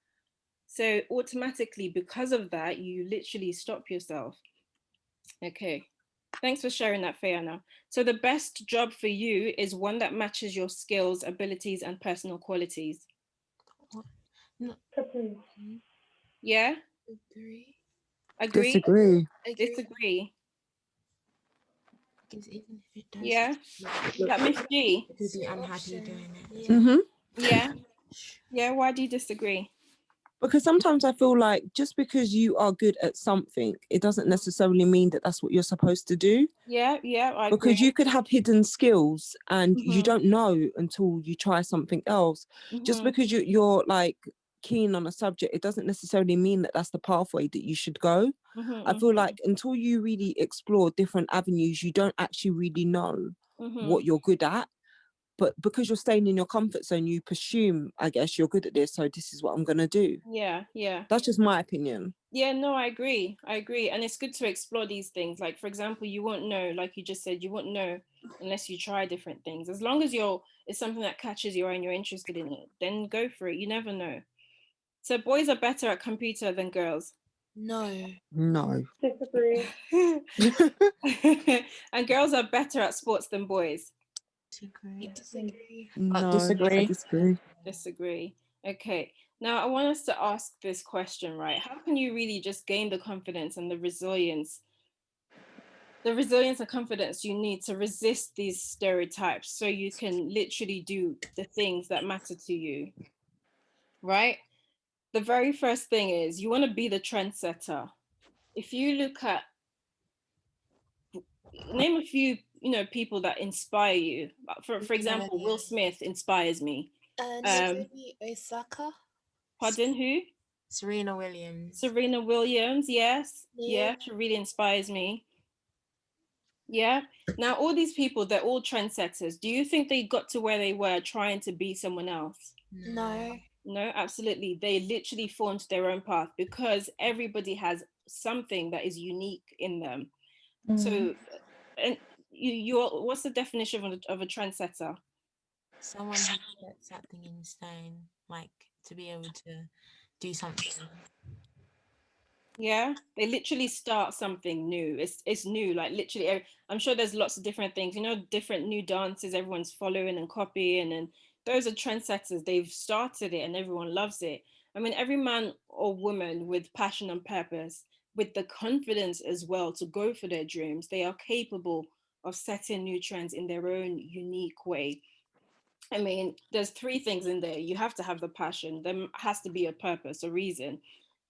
Speaker 1: So automatically, because of that, you literally stop yourself. Okay. Thanks for sharing that, Fayana. So the best job for you is one that matches your skills, abilities, and personal qualities.
Speaker 5: No.
Speaker 1: Yeah?
Speaker 5: Agree.
Speaker 1: Agree?
Speaker 3: Disagree.
Speaker 1: Disagree.
Speaker 5: Because even if it does,
Speaker 1: Yeah? That Miss G?
Speaker 5: you'd be unhappy doing it.
Speaker 3: Mm-hmm.
Speaker 1: Yeah? Yeah, why do you disagree?
Speaker 3: Because sometimes I feel like just because you are good at something, it doesn't necessarily mean that that's what you're supposed to do.
Speaker 1: Yeah, I
Speaker 3: because
Speaker 1: agree.
Speaker 3: you could have hidden skills and you don't know until you try something else. Just because you're like keen on a subject, it doesn't necessarily mean that that's the pathway that you should go. I feel like until you really explore different avenues, you don't actually really know what you're good at. But because you're staying in your comfort zone, you presume, I guess, you're good at this, so this is what I'm going to do.
Speaker 1: Yeah.
Speaker 3: That's just my opinion.
Speaker 1: Yeah, no, I agree. And it's good to explore these things. Like, for example, you won't know, like you just said, you won't know unless you try different things. As long as it's something that catches your eye and you're interested in it, then go for it. You never know. So boys are better at computer than girls.
Speaker 5: No.
Speaker 12: Disagree.
Speaker 1: And girls are better at sports than boys.
Speaker 5: Disagree.
Speaker 3: No,
Speaker 13: Disagree.
Speaker 3: I disagree.
Speaker 1: Disagree. Okay. Now I want us to ask this question, right? How can you really just gain the confidence and the resilience and confidence you need to resist these stereotypes so you can literally do the things that matter to you, right? The very first thing is you want to be the trendsetter. If you look at, name a few, people that inspire you. For example, Will Smith inspires me.
Speaker 5: Naomi Osaka.
Speaker 1: Pardon, who?
Speaker 5: Serena Williams.
Speaker 1: Serena Williams, yes. Yeah, she really inspires me. Yeah. Now, all these people, they're all trendsetters. Do you think they got to where they were trying to be someone else?
Speaker 5: No.
Speaker 1: No, absolutely. They literally formed their own path because everybody has something that is unique in them. So, and what's the definition of a trendsetter?
Speaker 5: Someone who sets something in stone, like to be able to do something.
Speaker 1: Yeah, they literally start something new. It's new, like literally. I'm sure there's lots of different things, different new dances everyone's following and copying, and those are trendsetters. They've started it and everyone loves it. I mean, every man or woman with passion and purpose, with the confidence as well to go for their dreams, they are capable of setting new trends in their own unique way. I mean, there's three things in there. You have to have the passion. There has to be a purpose, a reason.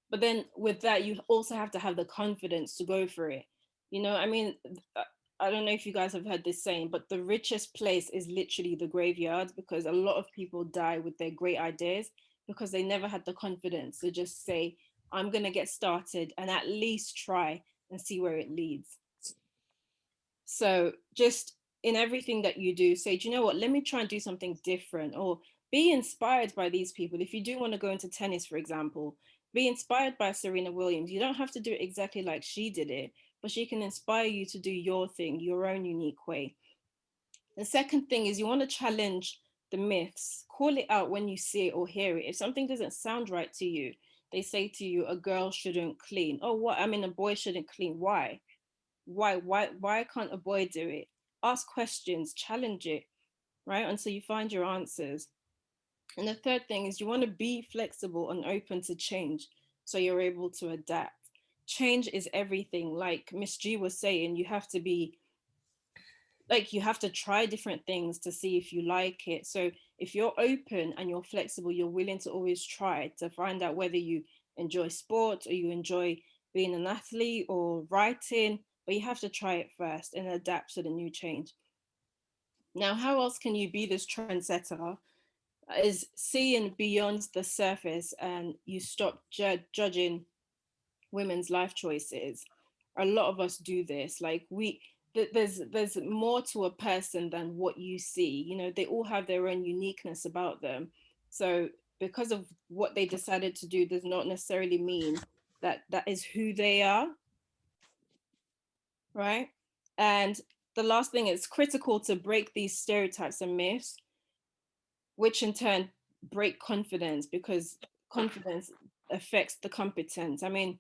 Speaker 1: But then with that, you also have to have the confidence to go for it. You know, I mean, I don't know if you guys have heard this saying, but the richest place is literally the graveyard, because a lot of people die with their great ideas because they never had the confidence to just say, I'm going to get started and at least try and see where it leads. So just in everything that you do, say, do you know what, let me try and do something different, or be inspired by these people. If you do want to go into tennis, for example, be inspired by Serena Williams. You don't have to do it exactly like she did it, but she can inspire you to do your thing, your own unique way. The second thing is you want to challenge the myths. Call it out when you see it or hear it. If something doesn't sound right to you, they say to you, a girl shouldn't clean. Oh, what? I mean, a boy shouldn't clean. Why? Why can't a boy do it? Ask questions, challenge it, right? Until you find your answers. And the third thing is you want to be flexible and open to change so you're able to adapt. Change is everything. Like Miss G was saying, you have to be like, you have to try different things to see if you like it. So if you're open and you're flexible, you're willing to always try to find out whether you enjoy sport or you enjoy being an athlete or writing, but you have to try it first and adapt to the new change. Now, how else can you be this trendsetter? Is seeing beyond the surface and you stop judging women's life choices. A lot of us do this. Like there's more to a person than what you see. You know, they all have their own uniqueness about them. So because of what they decided to do does not necessarily mean that that is who they are, right? And the last thing is critical to break these stereotypes and myths, which in turn break confidence, because confidence affects the competence. I mean,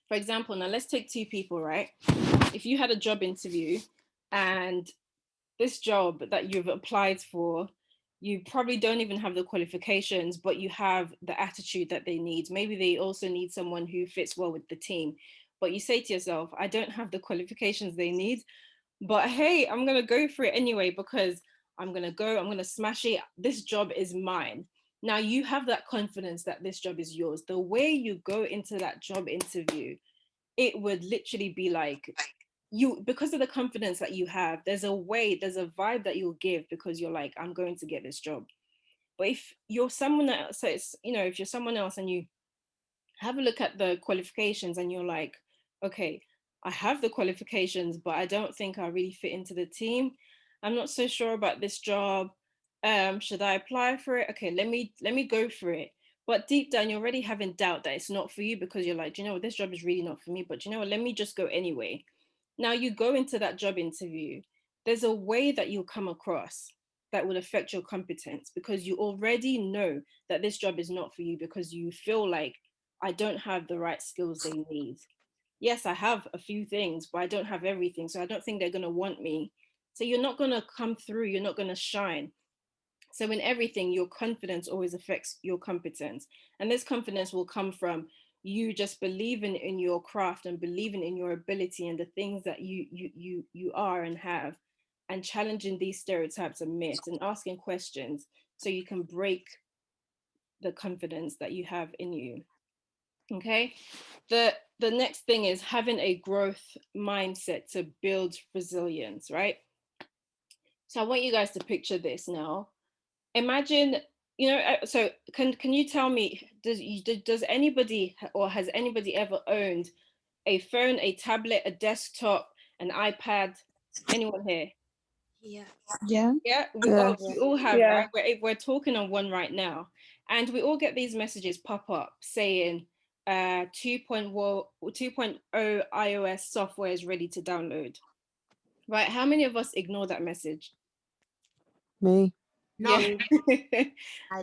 Speaker 1: for example, now let's take two people, right? If you had a job interview and this job that you've applied for, you probably don't even have the qualifications, but you have the attitude that they need. Maybe they also need someone who fits well with the team. But you say to yourself, I don't have the qualifications they need, but hey, I'm going to go for it anyway because I'm going to smash it. This job is mine. Now you have that confidence that this job is yours. The way you go into that job interview, it would literally be like, you, because of the confidence that you have, there's a way, there's a vibe that you'll give because you're like, I'm going to get this job. But if you're someone else, so it's, you know, if you're someone else and you have a look at the qualifications and you're like, okay, I have the qualifications, but I don't think I really fit into the team. I'm not so sure about this job. Should I apply for it? Okay, let me go for it. But deep down, you're already having doubt that it's not for you because you're like, you know what, this job is really not for me. But you know what, let me just go anyway. Now you go into that job interview, there's a way that you'll come across that will affect your competence because you already know that this job is not for you because you feel like, I don't have the right skills they need. Yes, I have a few things, but I don't have everything. So I don't think they're going to want me. So you're not going to come through, you're not going to shine. So in everything, your confidence always affects your competence. And this confidence will come from you just believing in your craft and believing in your ability and the things that you are and have, and challenging these stereotypes and myths and asking questions so you can break the confidence that you have in you. Okay. The next thing is having a growth mindset to build resilience, right? So I want you guys to picture this now. Imagine, you know, so can you tell me, does anybody or has anybody ever owned a phone, a tablet, a desktop, an iPad? Anyone here?
Speaker 5: Yeah.
Speaker 13: Yeah.
Speaker 1: Yeah, we all have, right? We're talking on one right now, and we all get these messages pop up saying 2.0 iOS software is ready to download. Right? How many of us ignore that message?
Speaker 3: Me.
Speaker 5: No.
Speaker 1: Yeah.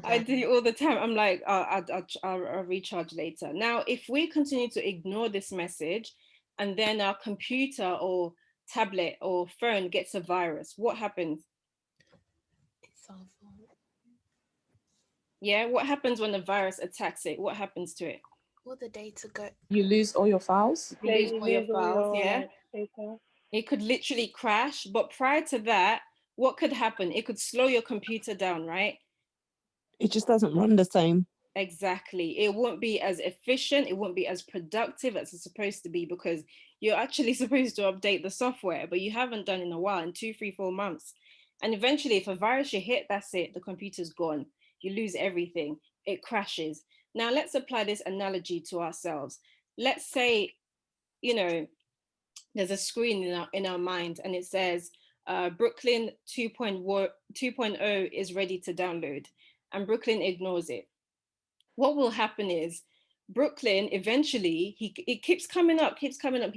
Speaker 1: I do it all the time. I'm like, I'll recharge later. Now, if we continue to ignore this message and then our computer or tablet or phone gets a virus, what happens?
Speaker 5: It's our fault.
Speaker 1: Yeah, what happens when a virus attacks it? What happens to it?
Speaker 5: All the data go.
Speaker 13: You lose all your files.
Speaker 1: You lose all your files, yeah.
Speaker 14: Data.
Speaker 1: It could literally crash, but prior to that, what could happen? It could slow your computer down, right?
Speaker 3: It just doesn't run the same.
Speaker 1: Exactly. It won't be as efficient. It won't be as productive as it's supposed to be, because you're actually supposed to update the software, but you haven't done in a while, in 2, 3, 4 months. And eventually, if a virus you hit, that's it. The computer's gone. You lose everything. It crashes. Now, let's apply this analogy to ourselves. Let's say, there's a screen in our mind and it says, Brooklyn 2.0 is ready to download. And Brooklyn ignores it. What will happen is Brooklyn eventually it keeps coming up. He's not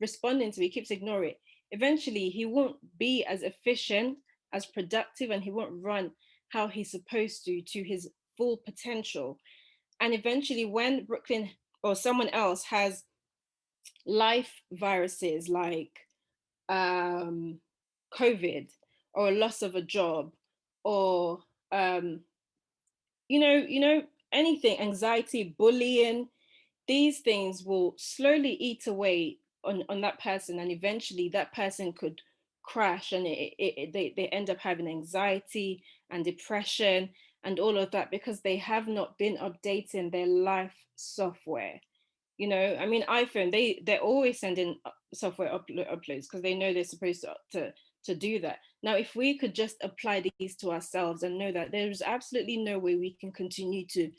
Speaker 1: responding to it. He keeps ignoring it. Eventually he won't be as efficient, as productive, and he won't run how he's supposed to his full potential. And eventually when Brooklyn or someone else has life viruses like COVID, or a loss of a job, or anything, anxiety, bullying, these things will slowly eat away on that person, and eventually that person could crash, and they end up having anxiety and depression and all of that, because they have not been updating their life software. I mean, iPhone, they're always sending software uploads because they know they're supposed to do that. Now, if we could just apply these to ourselves and know that there's absolutely no way we can continue to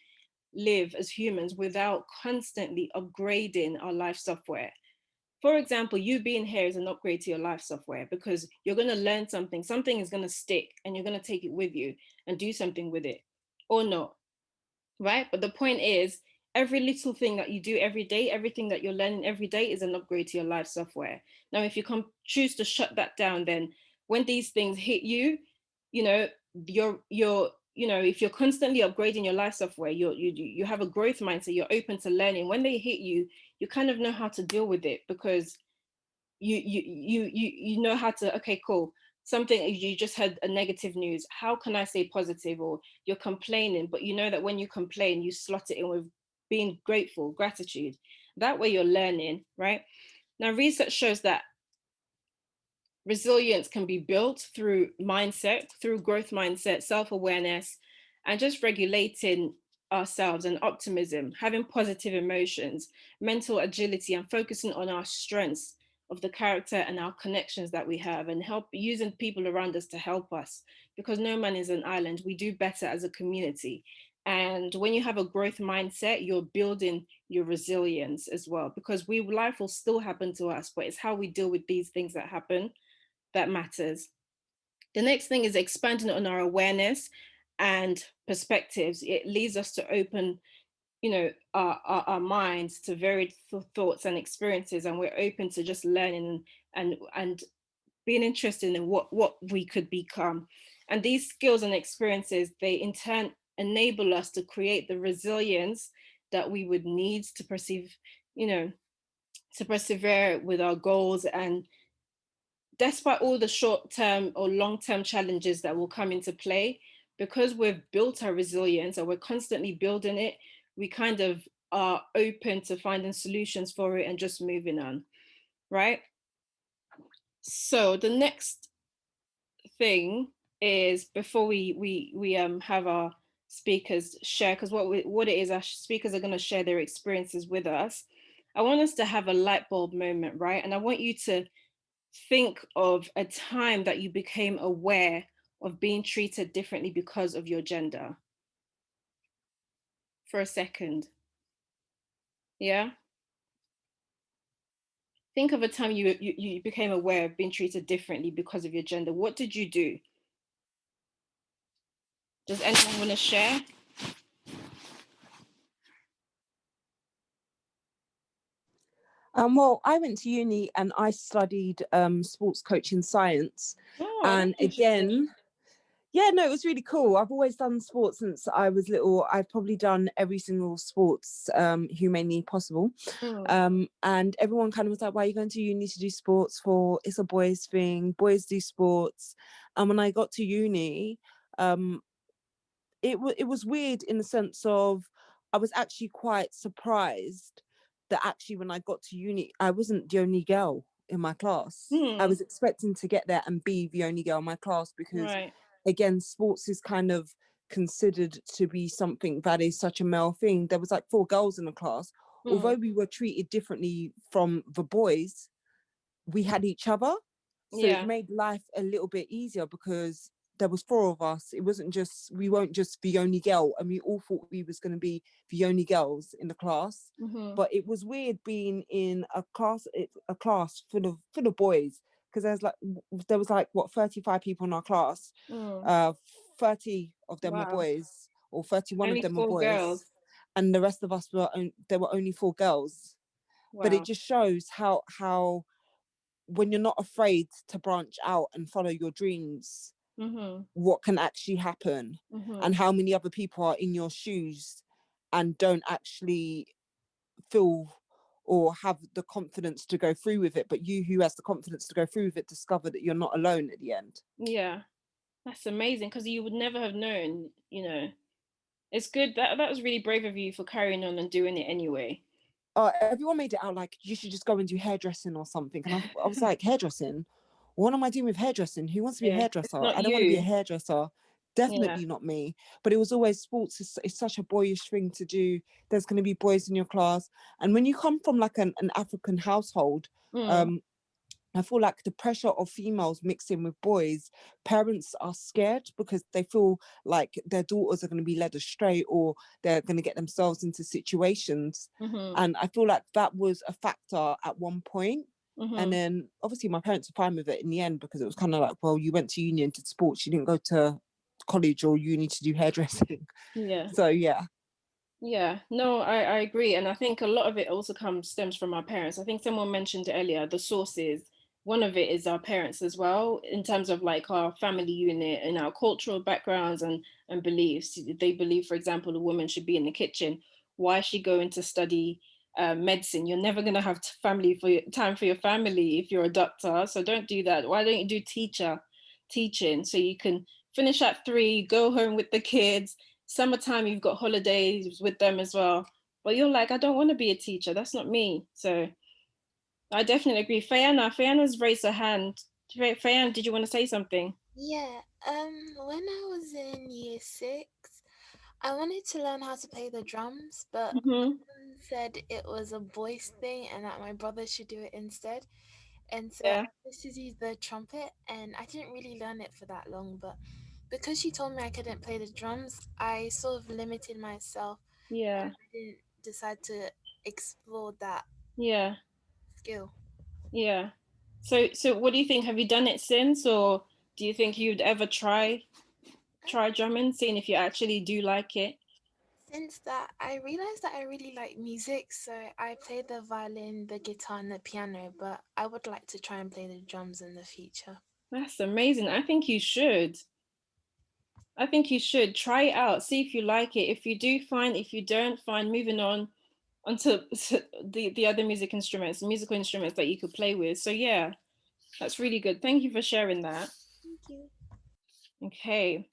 Speaker 1: live as humans without constantly upgrading our life software. For example, you being here is an upgrade to your life software, because you're going to learn something is going to stick, and you're going to take it with you and do something with it, or not, right? But the point is, every little thing that you do every day, everything that you're learning every day is an upgrade to your life software. Now, if you choose to shut that down, then when these things hit you, if you're constantly upgrading your life software, you have a growth mindset, you're open to learning. When they hit you, you kind of know how to deal with it, because you know how to, okay, cool, something, you just had a negative news, how can I say positive? Or you're complaining, but you know that when you complain, you slot it in with being grateful, gratitude. That way you're learning, right? Now, research shows that resilience can be built through mindset, through growth mindset, self-awareness, and just regulating ourselves, and optimism, having positive emotions, mental agility, and focusing on our strengths of the character and our connections that we have, and help using people around us to help us, because no man is an island. We do better as a community. And when you have a growth mindset, you're building your resilience as well, because life will still happen to us, but it's how we deal with these things that happen that matters. The next thing is expanding on our awareness and perspectives. It leads us to open, our minds to varied thoughts and experiences, and we're open to just learning and being interested in what we could become. And these skills and experiences, they in turn enable us to create the resilience that we would need to persevere with our goals. And despite all the short-term or long-term challenges that will come into play, because we've built our resilience, or we're constantly building it, we kind of are open to finding solutions for it and just moving on, right? So the next thing is, before we have our speakers share, because what it is, our speakers are going to share their experiences with us. I want us to have a light bulb moment, right? And I want you to think of a time that you became aware of being treated differently because of your gender. For a second. Yeah? Think of a time you became aware of being treated differently because of your gender. What did you do? Does anyone want to share?
Speaker 3: Well, I went to uni and I studied sports coaching science.
Speaker 1: Oh,
Speaker 3: and again, yeah, no, it was really cool. I've always done sports since I was little. I've probably done every single sports humanly possible. And everyone kind of was like, why are you going to uni to do sports for? It's a boys thing. Boys do sports. And when I got to uni, it was weird in the sense of I was actually quite surprised that actually when I got to uni, I wasn't the only girl. in my class. I
Speaker 1: Hmm.
Speaker 3: was expecting to get there and be the only girl in my class because,
Speaker 1: Right.
Speaker 3: again, sports is kind of considered to be something that is such a male thing. There was like 4 girls in the class. Although we were treated differently from the boys, we had each other. So it
Speaker 1: Yeah.
Speaker 3: made life a little bit easier because there was 4 of us. It wasn't just, we weren't just the only girl, and we all thought we was going to be the only girls in the class. But it was weird being in a class full of boys, because there was like what, 35 people in our class. 30 of them were
Speaker 1: Wow.
Speaker 3: boys, or 31 of
Speaker 1: Only
Speaker 3: them were
Speaker 1: 4
Speaker 3: boys,
Speaker 1: girls.
Speaker 3: and the rest of us there were only 4 girls. But
Speaker 1: Wow.
Speaker 3: it just shows how when you're not afraid to branch out and follow your dreams, what can actually happen, and how many other people are in your shoes and don't actually feel or have the confidence to go through with it, but you who has the confidence to go through with it discover that you're not alone at the end.
Speaker 1: Yeah, that's amazing, because you would never have known, It's good. That was really brave of you for carrying on and doing it anyway.
Speaker 3: Everyone made it out like you should just go and do hairdressing or something, and I was like, hairdressing? What am I doing with hairdressing? Who wants to be a
Speaker 1: Yeah, it's
Speaker 3: hairdresser?
Speaker 1: not
Speaker 3: I don't want to be a
Speaker 1: you.
Speaker 3: hairdresser.
Speaker 1: Yeah.
Speaker 3: Definitely not me. But it was always, sports is such a boyish thing to do. There's going to be boys in your class, and when you come from like an African household, I feel like the pressure of females mixing with boys, parents are scared because they feel like their daughters are going to be led astray, or they're going to get themselves into situations. And I feel like that was a factor at one point. And then obviously my parents were fine with it in the end, because it was kind of like, well, you went to uni and did sports, you didn't go to college or uni to do hairdressing.
Speaker 1: Yeah.
Speaker 3: So yeah.
Speaker 1: Yeah, no, I agree. And I think a lot of it also stems from our parents. I think someone mentioned earlier the sources. One of it is our parents as well, in terms of like our family unit and our cultural backgrounds and beliefs. They believe, for example, a woman should be in the kitchen. Why is she going to study medicine? You're never going to have time for your family if you're a doctor. So don't do that. Why don't you do teaching, so you can finish at 3, go home with the kids. Summertime, you've got holidays with them as well. But you're like, I don't want to be a teacher. That's not me. So I definitely agree. Fayana's raised her hand. Fayan, did you want to say something?
Speaker 5: Yeah. When I was in year 6, I wanted to learn how to play the drums, but my mum said it was a boys thing and that my brother should do it instead. And so I used to do the trumpet, and I didn't really learn it for that long, but because she told me I couldn't play the drums, I sort of limited myself.
Speaker 1: Yeah.
Speaker 5: And I didn't decide to explore that skill.
Speaker 1: Yeah. So what do you think? Have you done it since, or do you think you'd ever try drumming, seeing if you actually do like it?
Speaker 5: Since that, I realized that I really like music, so I play the violin, the guitar, and the piano, but I would like to try and play the drums in the future.
Speaker 1: That's amazing. I think you should. Try it out, see if you like it. If you do, fine. If you don't, fine. Moving on onto the other musical instruments that you could play with. So yeah, that's really good. Thank you for sharing that.
Speaker 5: Thank you.
Speaker 1: Okay.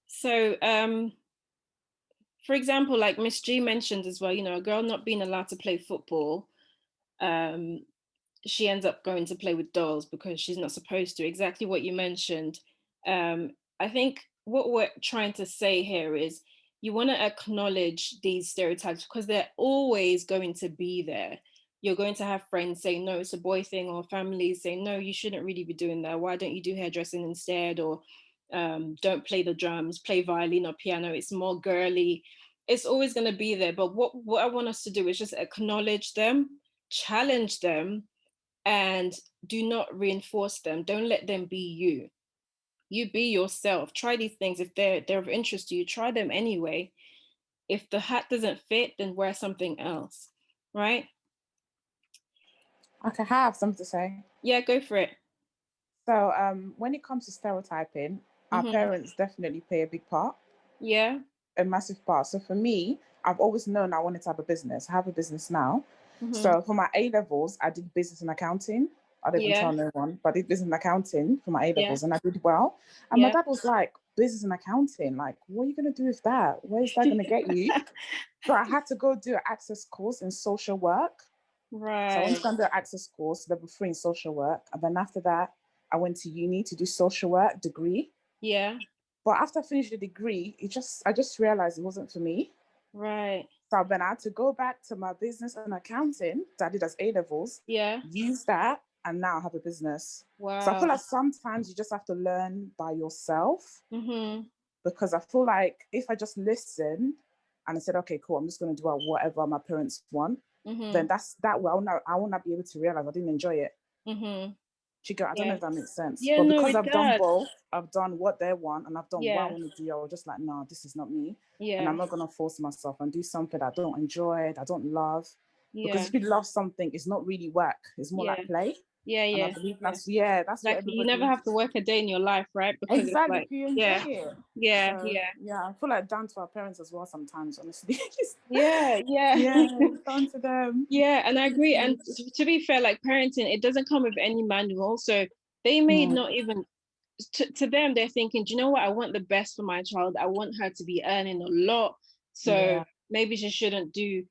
Speaker 1: So for example, like Miss G mentioned as well, a girl not being allowed to play football, she ends up going to play with dolls because she's not supposed to. Exactly what you mentioned. I think what we're trying to say here is you want to acknowledge these stereotypes because they're always going to be there. You're going to have friends say, no, it's a boy thing, or families say, no, you shouldn't really be doing that. Why don't you do hairdressing instead? Or don't play the drums, play violin or piano. It's more girly. It's always going to be there. But what I want us to do is just acknowledge them, challenge them, and do not reinforce them. Don't let them be you. You be yourself. Try these things. If they're of interest to you, try them anyway. If the hat doesn't fit, then wear something else, right?
Speaker 13: Okay, I have something to say.
Speaker 1: Yeah, go for it.
Speaker 13: So when it comes to stereotyping, our parents definitely play a big part.
Speaker 1: Yeah.
Speaker 13: A massive part. So for me, I've always known I wanted to have a business. I have a business now. So for my A-levels, I did business and accounting. I don't even tell no one, but I did business and accounting for my A-levels and I did well. And my dad was like, business and accounting, like, what are you going to do with that? Where is that going to get you? So I had to go do an access course in social work. So I went
Speaker 1: Right.
Speaker 13: to under access course, level 3 in social work. And then after that, I went to uni to do social work degree.
Speaker 1: Yeah.
Speaker 13: But after I finished the degree, I just realized it wasn't for me.
Speaker 1: Right.
Speaker 13: So then I had to go back to my business and accounting that I did as A levels.
Speaker 1: Yeah.
Speaker 13: Use that, and now I have a business.
Speaker 1: Wow.
Speaker 13: So I feel like sometimes you just have to learn by yourself.
Speaker 1: Mm-hmm.
Speaker 13: Because I feel like if I just listen and I said, okay, cool, I'm just going to do whatever my parents want, then that way I will not be able to realize I didn't enjoy it.
Speaker 1: Mm-hmm.
Speaker 13: I don't know if that makes sense.
Speaker 1: Yeah,
Speaker 13: but
Speaker 1: no,
Speaker 13: because
Speaker 1: it
Speaker 13: I've done
Speaker 1: does.
Speaker 13: both, I've done what they want and I've done what I
Speaker 1: Yeah.
Speaker 13: want to do, I was just like, no, this is not me.
Speaker 1: Yeah.
Speaker 13: And I'm not going to force myself and do something I don't enjoy, that I don't love.
Speaker 1: Yeah.
Speaker 13: Because if you love something, it's not really work. It's more like play.
Speaker 1: Yeah,
Speaker 13: And
Speaker 1: yeah.
Speaker 13: I believe that's
Speaker 1: Exactly.
Speaker 13: what everybody...
Speaker 1: You never have to work a day in your life, right? Because
Speaker 13: Exactly,
Speaker 1: it's like,
Speaker 13: if you enjoy it.
Speaker 1: Yeah,
Speaker 13: So, yeah, I feel like down to our parents as well sometimes, honestly.
Speaker 1: Yeah.
Speaker 13: Down to them.
Speaker 1: Yeah, and I agree. And to be fair, like parenting, it doesn't come with any manual. So they may not even, to them, they're thinking, do you know what? I want the best for my child. I want her to be earning a lot. So maybe she shouldn't do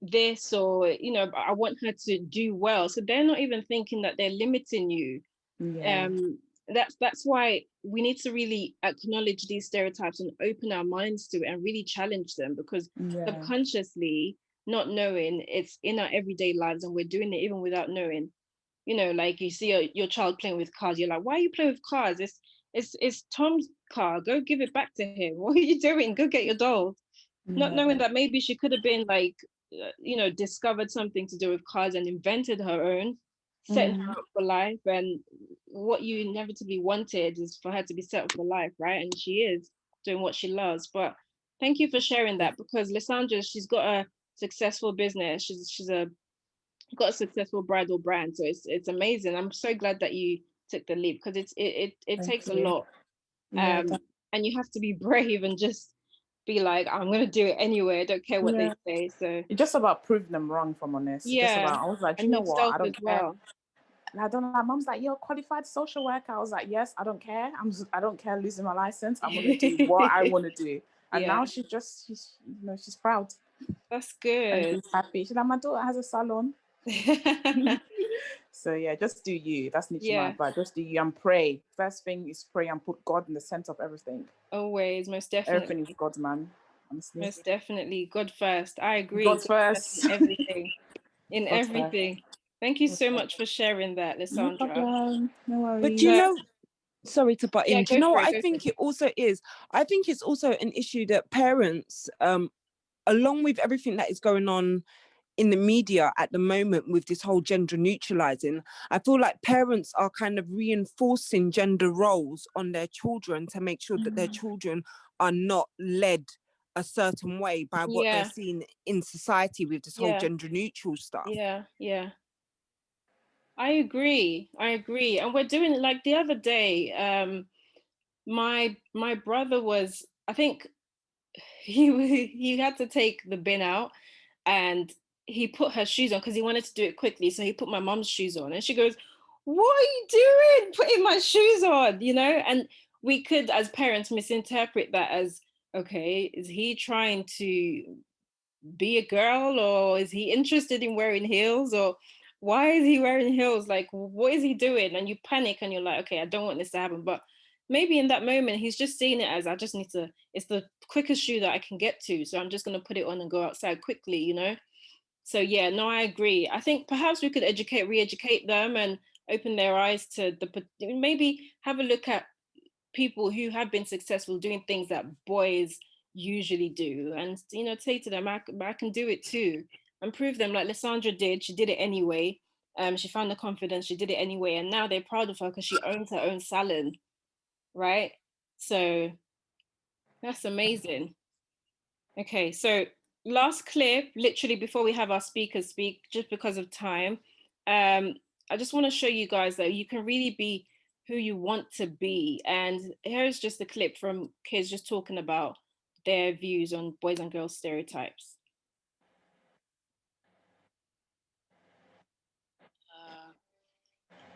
Speaker 1: this, or, I want her to do well. So they're not even thinking that they're limiting you. That's why we need to really acknowledge these stereotypes and open our minds to it and really challenge them, because subconsciously, not knowing, it's in our everyday lives and we're doing it even without knowing. Like you see your child playing with cars, you're like, why are you playing with cars? It's Tom's car, go give it back to him. What are you doing? Go get your doll. Not knowing that maybe she could have been like, discovered something to do with cars and invented her own, setting her up for life. And what you inevitably wanted is for her to be set up for life, right? And she is doing what she loves. But thank you for sharing that, because Lysandra, she's got a successful business. She's got a successful bridal brand. So it's amazing. I'm so glad that you took the leap, because it takes a lot. And you have to be brave and just be like, I'm gonna do it anyway. I don't care what they say. So
Speaker 13: it's just about proving them wrong, if I'm honest. I was like, you know what? I don't care.
Speaker 1: Well.
Speaker 13: And I don't know. My mom's like, you're a qualified social worker. I was like, yes, I don't care. I don't care losing my license. I'm gonna do what I want to do. And now she's she's proud.
Speaker 1: That's good.
Speaker 13: And she's happy. She's like, my daughter has a salon. So yeah, just do you. That's literally my advice. Just do you and pray. First thing is pray and put God in the center of everything.
Speaker 1: Always, most definitely.
Speaker 13: Everything is God, man. Honestly.
Speaker 1: Most definitely. God first. I agree.
Speaker 13: God first.
Speaker 1: In everything. In
Speaker 13: God
Speaker 1: everything.
Speaker 13: First.
Speaker 1: Thank you so much for sharing that, Lysandra.
Speaker 13: No problem. No worries.
Speaker 3: But you know, sorry to butt in. Do you know what I think it also is? I think it's also an issue that parents, along with everything that is going on in the media at the moment with this whole gender neutralizing, I feel like parents are kind of reinforcing gender roles on their children to make sure that their children are not led a certain way by what they're seeing in society with this whole gender neutral stuff.
Speaker 1: Yeah. I agree. And we're doing it, like the other day, my brother was, I think he had to take the bin out, and he put her shoes on because he wanted to do it quickly. So he put my mom's shoes on, and she goes, what are you doing putting my shoes on? And we could, as parents, misinterpret that as, okay, is he trying to be a girl, or is he interested in wearing heels, or why is he wearing heels? Like, what is he doing? And you panic and you're like, okay, I don't want this to happen. But maybe in that moment, he's just seeing it as, I just need to, it's the quickest shoe that I can get to. So I'm just going to put it on and go outside quickly, So yeah, no, I agree. I think perhaps we could re-educate them and open their eyes to maybe have a look at people who have been successful doing things that boys usually do, and say to them, I can do it too, and prove them, like Lysandra did. She did it anyway. She found the confidence, she did it anyway, and now they're proud of her because she owns her own salon, right? So that's amazing. Okay, so last clip, literally before we have our speakers speak, just because of time. I just want to show you guys that you can really be who you want to be. And here's just a clip from kids just talking about their views on boys and girls stereotypes.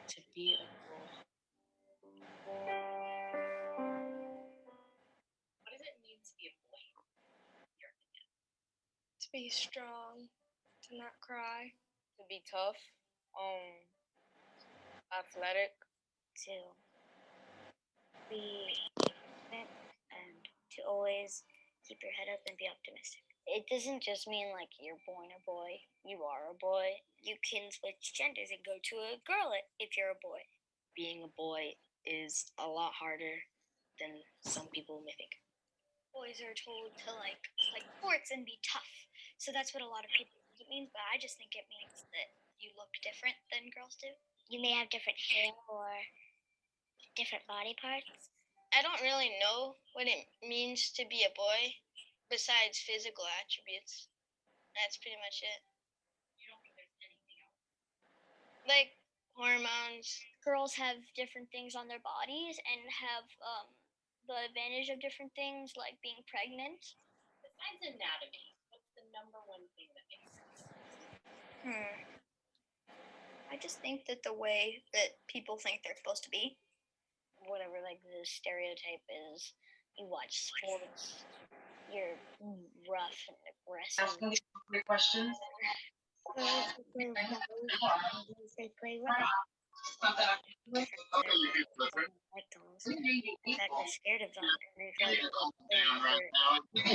Speaker 4: To be a girl. What does it mean to be a boy?
Speaker 9: To be strong, to not cry. To be tough, athletic, to be confident, and to always keep your head up and be optimistic. It doesn't just mean like you're born a boy, you are a boy. You can switch genders and go to a girl if you're a boy. Being a boy is a lot harder than some people may think. Boys are told to like sports and be tough. So that's what a lot of people think it means, but I just think it means that you look different than girls do. You may have different hair or different body parts. I don't really know what it means to be a boy besides physical attributes. That's pretty much it. You don't think there's anything else? Like hormones. Girls have different things on their bodies and have the advantage of different things like being pregnant. Besides anatomy, what's the number one thing that makes sense? I just think that the way that people think they're supposed to be, whatever like the stereotype is, you watch sports, you're rough and aggressive. Asking you questions. They play rough. Like dolls. In fact, they're scared of them. And they feel like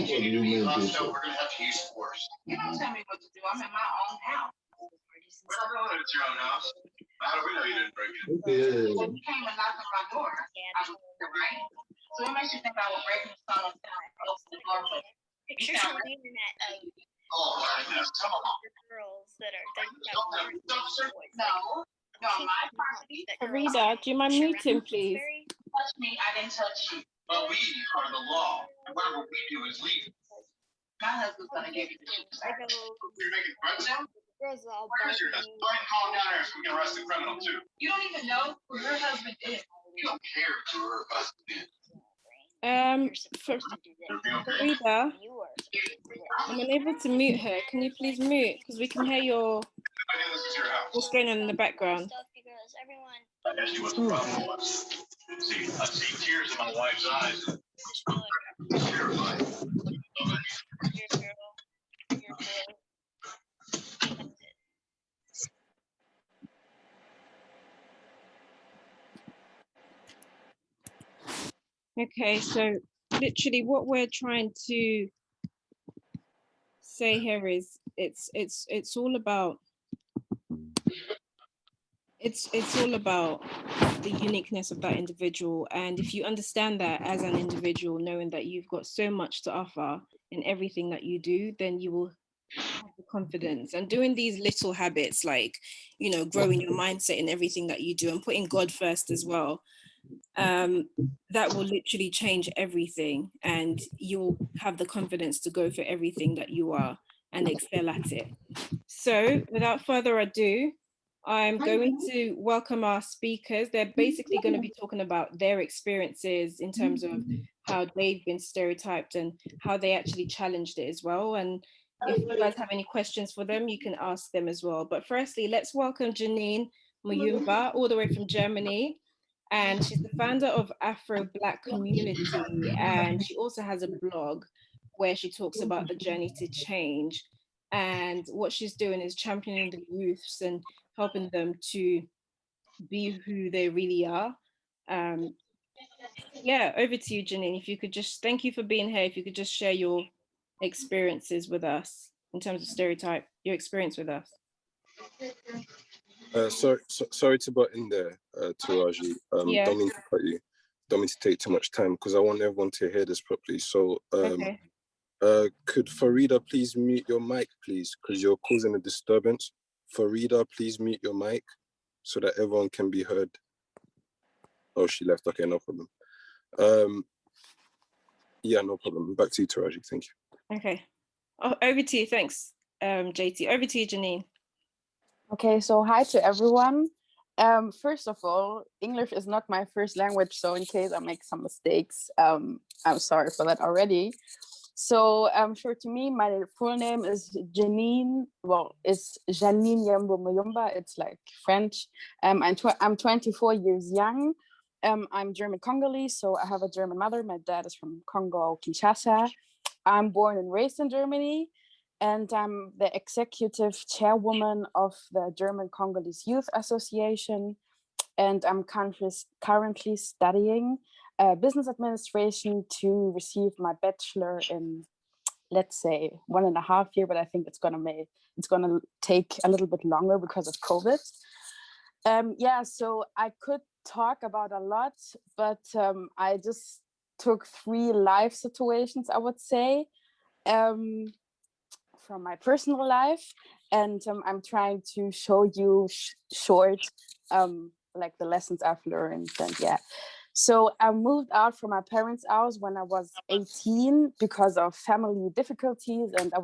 Speaker 7: You we're gonna have to use force. You don't tell me what to do. I'm in my own house. It's your own house. How do we know you didn't break it? Well, you came and knocked on my door. Right? So what makes you think I would break the stone and open the door for you? Pictures on the internet of girls that are
Speaker 1: Farida, do you mind muting, please?
Speaker 7: Touch me, I didn't touch you. But we are the law. And whatever we do is legal. My husband's gonna give you the shoes. You're making threats now? Where's your husband? Go ahead and call him down here so we can arrest the criminal too. You don't even know who your husband is. You don't care who her husband is.
Speaker 1: Farida, I'm unable to mute her. Can you please mute? Because we can hear what's going on in the background.
Speaker 7: I asked you what the problem was. See, I see tears in my wife's eyes. It's terrifying.
Speaker 1: Okay, so literally what we're trying to say here is it's all about the uniqueness of that individual. And if you understand that as an individual, knowing that you've got so much to offer in everything that you do, then you will have the confidence. And doing these little habits, like, you know, growing your mindset in everything that you do and putting God first as well, that will literally change everything, and you'll have the confidence to go for everything that you are and excel at it. So without further ado, I'm going to welcome our speakers. They're basically going to be talking about their experiences in terms of how they've been stereotyped and how they actually challenged it as well. And if you guys have any questions for them, you can ask them as well. But firstly, let's welcome Janine Muyumba, all the way from Germany. And she's the founder of Afro Black Community. And she also has a blog where she talks about the journey to change. And what she's doing is championing the youths and helping them to be who they really are. Yeah, over to you, Janine. If you could just, thank you for being here. If you could just share your experiences with us in terms of stereotype, your experience with us.
Speaker 14: Sorry to butt in there, Taraji.
Speaker 1: Yeah.
Speaker 14: Don't mean to cut you. Don't mean to take too much time because I want everyone to hear this properly. So,
Speaker 1: Okay.
Speaker 14: could Farida please mute your mic, please, because you're causing a disturbance. Farida, please mute your mic so that everyone can be heard. Oh, she left. Okay, no problem. Yeah, no problem. Back to you, Taraji. Thank you.
Speaker 1: Okay. Oh, over to you. Thanks, JT. Over to you, Janine.
Speaker 11: Okay, so hi to everyone. First of all, English is not my first language, so in case I make some mistakes, I'm sorry for that already. So sure, to me, my full name is Janine. Well, it's Janine Yambo Muyumba. It's like French. I'm 24 years young. I'm German Congolese, so I have a German mother. My dad is from Congo, Kinshasa. I'm born and raised in Germany.
Speaker 15: and I'm the executive chairwoman of the German Congolese Youth Association. And I'm currently studying business administration to receive my bachelor in, let's say, 1.5 years, but I think it's gonna take a little bit longer because of COVID. Yeah, so I could talk about a lot, but I just took 3 life situations, I would say, from my personal life, and I'm trying to show you short, like the lessons I've learned, and yeah. So I moved out from my parents' house when I was 18 because of family difficulties, and I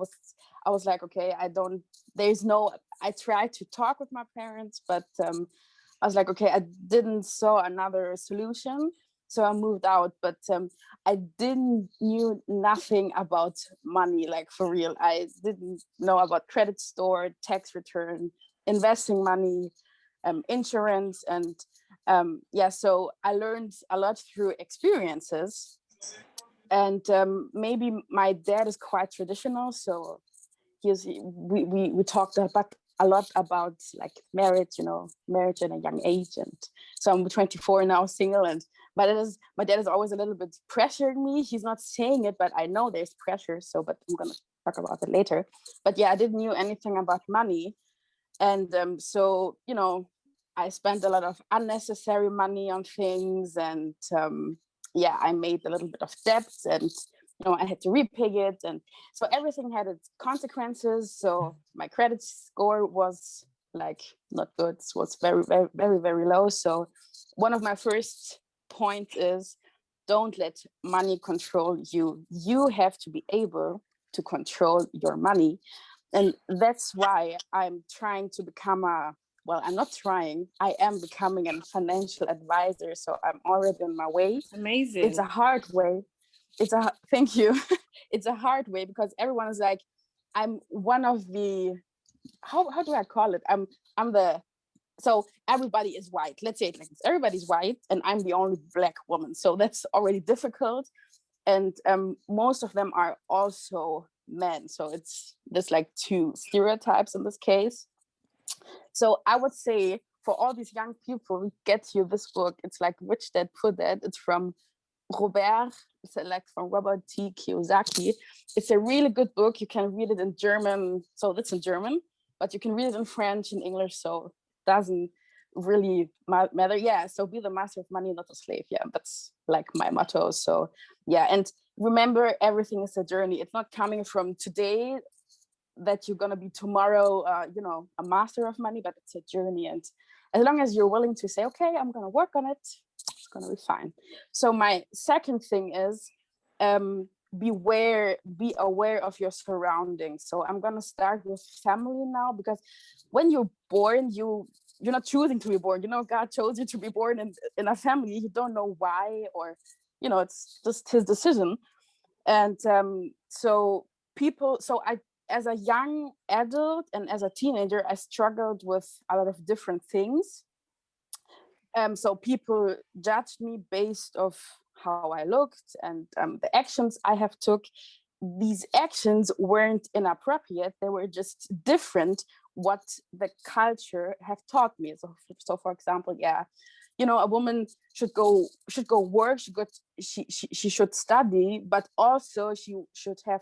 Speaker 15: was like, okay, I tried to talk with my parents, but I was like, okay, I didn't saw another solution. So I moved out, but I didn't knew nothing about money, like for real. I didn't know about credit score, tax return, investing money, insurance, and yeah. So I learned a lot through experiences, and maybe my dad is quite traditional, so we talked about a lot about like marriage, marriage at a young age, and so I'm 24 now, single, and my dad is always a little bit pressuring me. He's not saying it, but I know there's pressure. So, but I'm gonna talk about it later. But yeah, I didn't know anything about money, and so I spent a lot of unnecessary money on things, and yeah, I made a little bit of debt, and I had to repay it, and so everything had its consequences. So my credit score was like not good. It was very, very, very, very low. So one of my first points is, don't let money control you. You have to be able to control your money. And that's why I'm trying to become I'm not trying, I am becoming a financial advisor. So I'm already on my way.
Speaker 1: Amazing.
Speaker 15: It's a hard way. Thank you. It's a hard way because everyone is like, I'm one of the, how do I call it? So everybody is white. Let's say it like this. Everybody's white and I'm the only Black woman. So that's already difficult. And most of them are also men. So there's like 2 stereotypes in this case. So I would say for all these young people, get you this book. It's like Rich Dad Poor Dad. It's from Robert T. Kiyosaki. It's a really good book. You can read it in German. So that's in German, but you can read it in French and English. So it doesn't really matter. Yeah. So be the master of money, not a slave. Yeah. That's like my motto. So yeah. And remember, everything is a journey. It's not coming from today that you're going to be tomorrow, a master of money, but it's a journey. And as long as you're willing to say, okay, I'm going to work on it, it's going to be fine. So my second thing is be aware of your surroundings. So I'm going to start with family now, because when you're born, you're not choosing to be born. God chose you to be born in a family. You don't know why, or, it's just his decision. And as a young adult and as a teenager, I struggled with a lot of different things. So people judged me based off how I looked and the actions I have took. These actions weren't inappropriate. They were just different what the culture have taught me. So for example, a woman should go work. She should study, but also she should have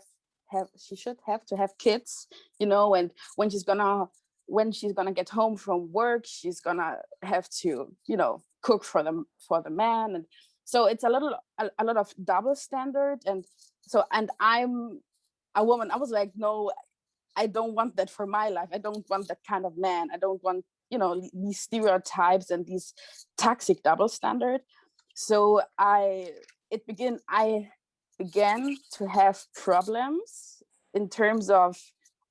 Speaker 15: to have kids, and when she's gonna get home from work, she's gonna have to cook for the man. And so it's a lot of double standard. And I'm a woman. I was like, no, I don't want that for my life. I don't want that kind of man. I don't want these stereotypes and these toxic double standard. So I began to have problems in terms of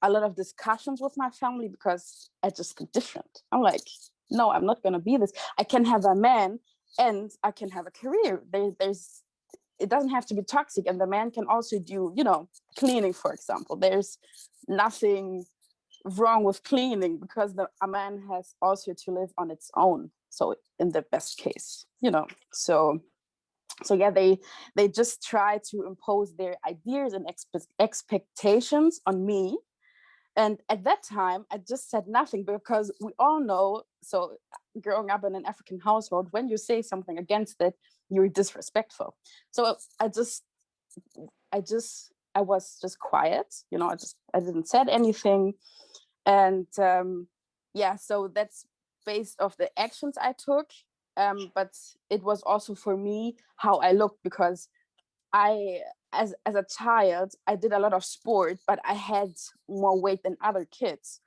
Speaker 15: a lot of discussions with my family, because I just look different. I'm like, no, I'm not going to be this. I can have a man and I can have a career. It doesn't have to be toxic. And the man can also do, cleaning, for example. There's nothing wrong with cleaning, because a man has also to live on its own. So in the best case, so yeah, they just try to impose their ideas and expectations on me. And at that time, I just said nothing because we all know, so growing up in an African household, when you say something against it, you're disrespectful. So I was just quiet, I didn't said anything. And yeah, so that's based off the actions I took. But it was also for me how I looked, because as a child, I did a lot of sport, but I had more weight than other kids.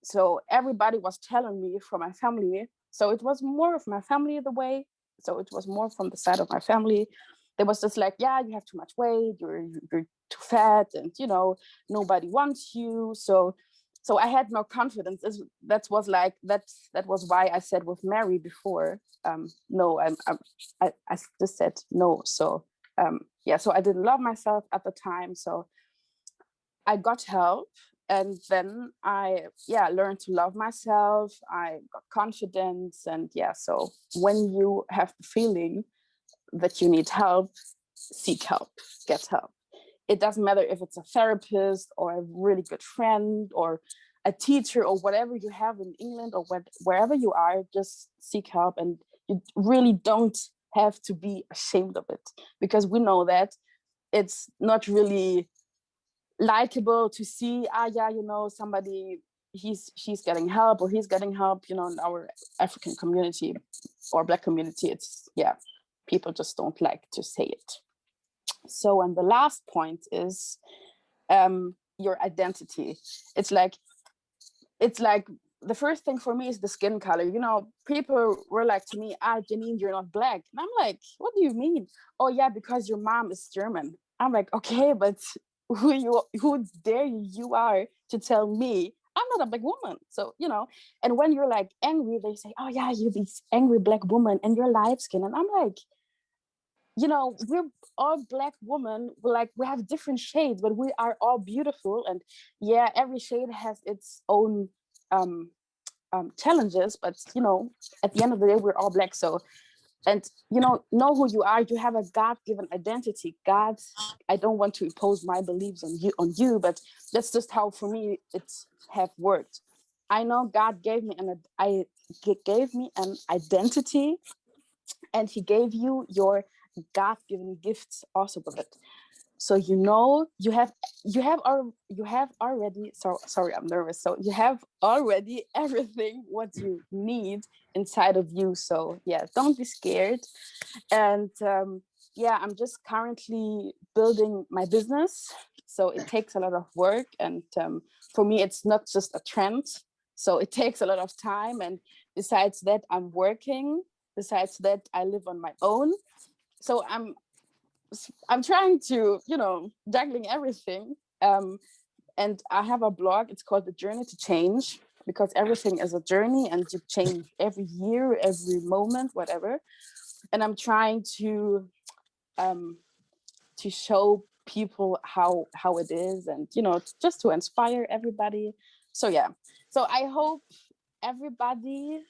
Speaker 15: So everybody was telling me from my family. So it was more of my family the way. So it was more from the side of my family. They was just like, yeah, you have too much weight, you're too fat, and nobody wants you. So I had no confidence. That was why I said with Mary before, no, I just said no. So yeah, so I didn't love myself at the time. So I got help, and then I learned to love myself. I got confidence, and so when you have the feeling that you need help, seek help, get help. It doesn't matter if it's a therapist or a really good friend or a teacher or whatever you have in England or wherever you are, just seek help. And you really don't have to be ashamed of it, because we know that it's not really likable to see, somebody, she's getting help or he's getting help, in our African community or Black community. It's, people just don't like to say it. So, and the last point is your identity. It's like the first thing for me is the skin color. People were like to me, Janine, you're not Black. And I'm like, what do you mean? Oh yeah, because your mom is German. I'm like, okay, but who dare you are to tell me I'm not a Black woman? So, and when you're like angry, they say, oh yeah, you're this angry Black woman and you're light skin. And I'm like, we're all Black women. We have different shades, but we are all beautiful. And yeah, every shade has its own challenges, but at the end of the day, we're all Black. So, and know who you are. You have a God-given identity. I don't want to impose my beliefs on you, but that's just how for me it's have worked. I know God gave me an identity, and He gave you your God-given gifts also with it. So you have already, sorry, I'm nervous. So you have already everything what you need inside of you. So yeah, don't be scared. And I'm just currently building my business. So it takes a lot of work, and for me, it's not just a trend. So it takes a lot of time. And besides that, I'm working. Besides that, I live on my own. So I'm trying to, juggling everything. And I have a blog. It's called The Journey to Change, because everything is a journey and you change every year, every moment, whatever. And I'm trying to show people how it is, and just to inspire everybody. So yeah. So I hope everybody.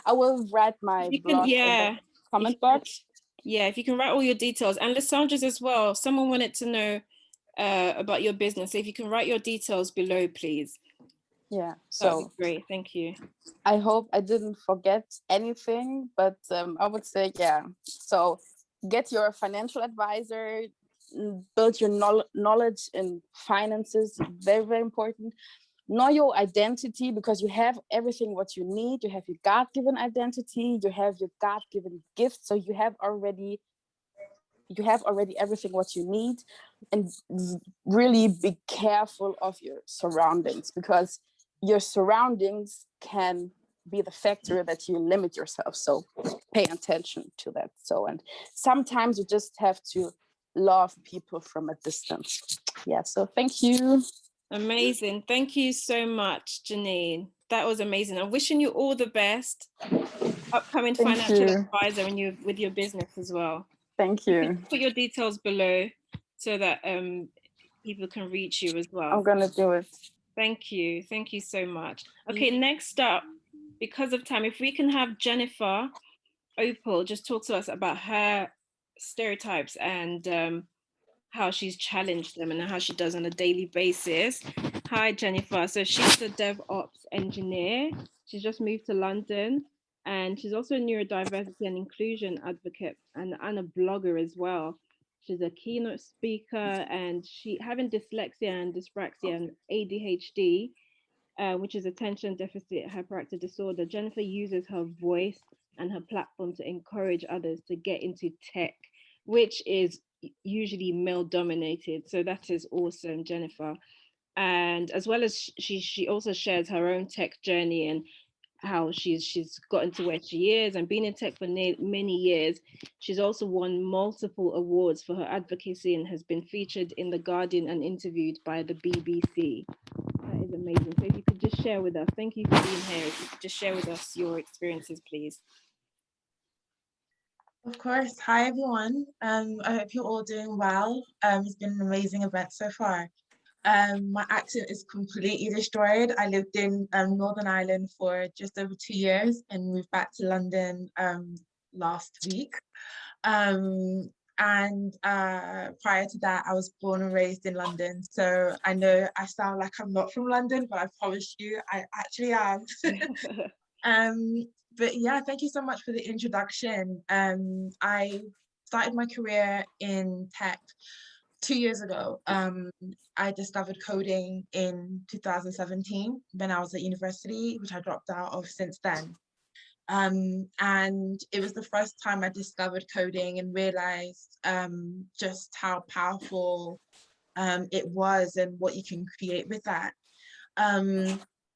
Speaker 15: I will write my blog in the comment box.
Speaker 1: Yeah, if you can write all your details, and Lissandra's as well. Someone wanted to know about your business. So if you can write your details below, please.
Speaker 15: Yeah,
Speaker 1: that would be great. Thank you.
Speaker 15: I hope I didn't forget anything, but I would say, yeah. So get your financial advisor, build your knowledge in finances, very, very important. Know your identity, because you have everything what you need. You have your God-given identity, you have your God-given gift, so you have already everything what you need. And really be careful of your surroundings, because your surroundings can be the factor that you limit yourself. So pay attention to that. So, and sometimes you just have to love people from a distance. Yeah, so thank you.
Speaker 1: Amazing. Thank you so much, Janine. That was amazing. I'm wishing you all the best. Upcoming financial advisor and with your business as well.
Speaker 15: Thank you.
Speaker 1: Put your details below so that people can reach you as well.
Speaker 15: I'm gonna do it.
Speaker 1: Thank you. Thank you so much. Okay, next up, because of time, if we can have Jennifer Opal just talk to us about her stereotypes and how she's challenged them and how she does on a daily basis. Hi, Jennifer. So she's a DevOps engineer. She's just moved to London, and she's also a neurodiversity and inclusion advocate and a blogger as well. She's a keynote speaker, and she having dyslexia and dyspraxia and ADHD, which is attention deficit hyperactive disorder. Jennifer uses her voice and her platform to encourage others to get into tech, which is usually male dominated. So that is awesome, Jennifer. And as well as she also shares her own tech journey and how she's gotten to where she is and been in tech for many years. She's also won multiple awards for her advocacy and has been featured in The Guardian and interviewed by the BBC. That is amazing. So if you could just share with us, thank you for being here. If you could just share with us your experiences, please.
Speaker 16: Of course. Hi, everyone. I hope you're all doing well. It's been an amazing event so far. My accent is completely destroyed. I lived in Northern Ireland for just over 2 years and moved back to London last week. And prior to that, I was born and raised in London. So I know I sound like I'm not from London, but I promise you, I actually am. But yeah, thank you so much for the introduction. I started my career in tech 2 years ago. I discovered coding in 2017 when I was at university, which I dropped out of since then. And it was the first time I discovered coding and realized just how powerful it was and what you can create with that.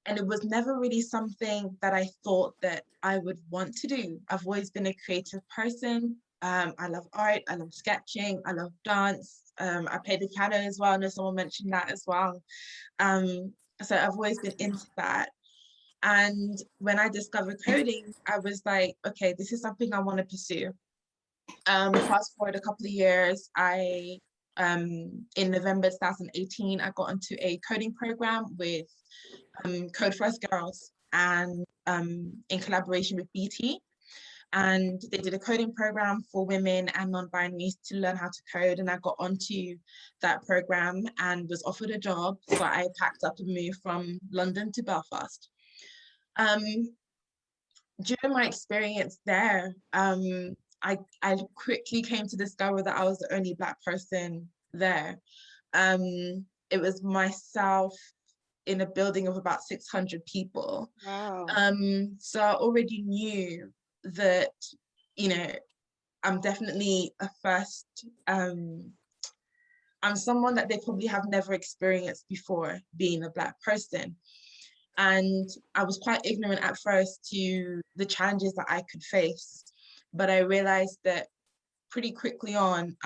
Speaker 16: And it was never really something that I thought that I would want to do. I've always been a creative person. I love art, I love sketching, I love dance. I play the piano as well. I know someone mentioned that as well. So I've always been into that. And when I discovered coding, I was like, okay, this is something I want to pursue. Fast forward a couple of years, in November 2018, I got into a coding program with Code for Us Girls and in collaboration with BT. And they did a coding program for women and non-binaries to learn how to code. And I got onto that program and was offered a job. So I packed up and moved from London to Belfast. During my experience there, I quickly came to discover that I was the only Black person there. It was myself in a building of about 600 people.
Speaker 1: Wow.
Speaker 16: So I already knew that, you know, I'm definitely a first, I'm someone that they probably have never experienced before being a Black person. And I was quite ignorant at first to the challenges that I could face, but I realized that pretty quickly on,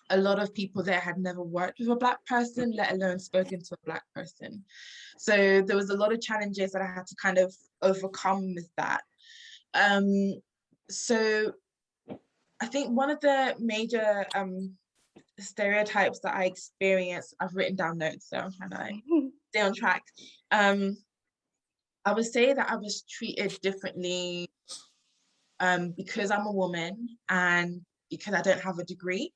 Speaker 16: a lot of people there had never worked with a Black person, let alone spoken to a Black person. So there was a lot of challenges that I had to kind of overcome with that. So I think one of the major stereotypes that I experienced, I've written down notes, so I'm trying to like stay on track. I would say that I was treated differently because I'm a woman and because I don't have a degree.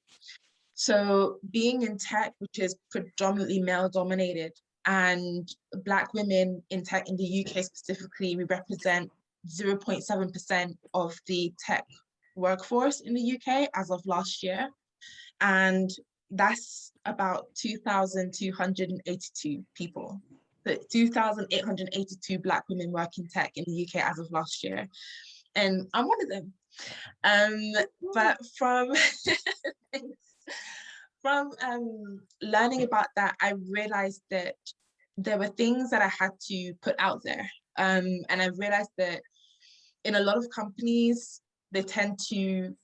Speaker 16: So being in tech, which is predominantly male dominated, and Black women in tech in the UK specifically, we represent 0.7% of the tech workforce in the UK as of last year. And that's about 2,282 people. 2,882 Black women work in tech in the UK as of last year. And I'm one of them. But from learning about that, I realized that there were things that I had to put out there. And I realized that in a lot of companies, they tend to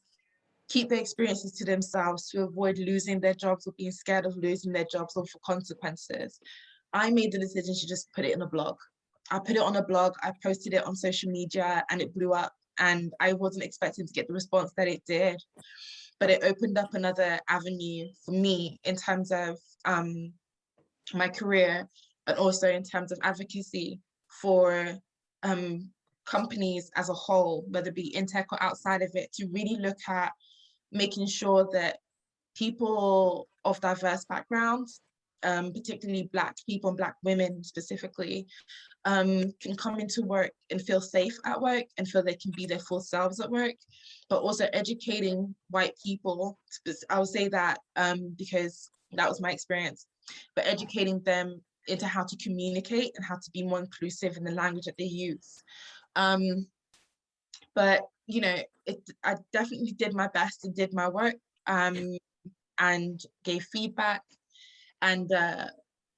Speaker 16: keep their experiences to themselves to avoid losing their jobs or being scared of losing their jobs or for consequences. I made the decision to just put it in a blog. I put it on a blog, I posted it on social media, and it blew up. And I wasn't expecting to get the response that it did. But it opened up another avenue for me in terms of my career, and also in terms of advocacy for companies as a whole, whether it be in tech or outside of it, to really look at making sure that people of diverse backgrounds, particularly Black people and Black women specifically, can come into work and feel safe at work and feel they can be their full selves at work, but also educating white people. I would say that because that was my experience, but educating them into how to communicate and how to be more inclusive in the language that they use. But you know, I definitely did my best and did my work, and gave feedback, and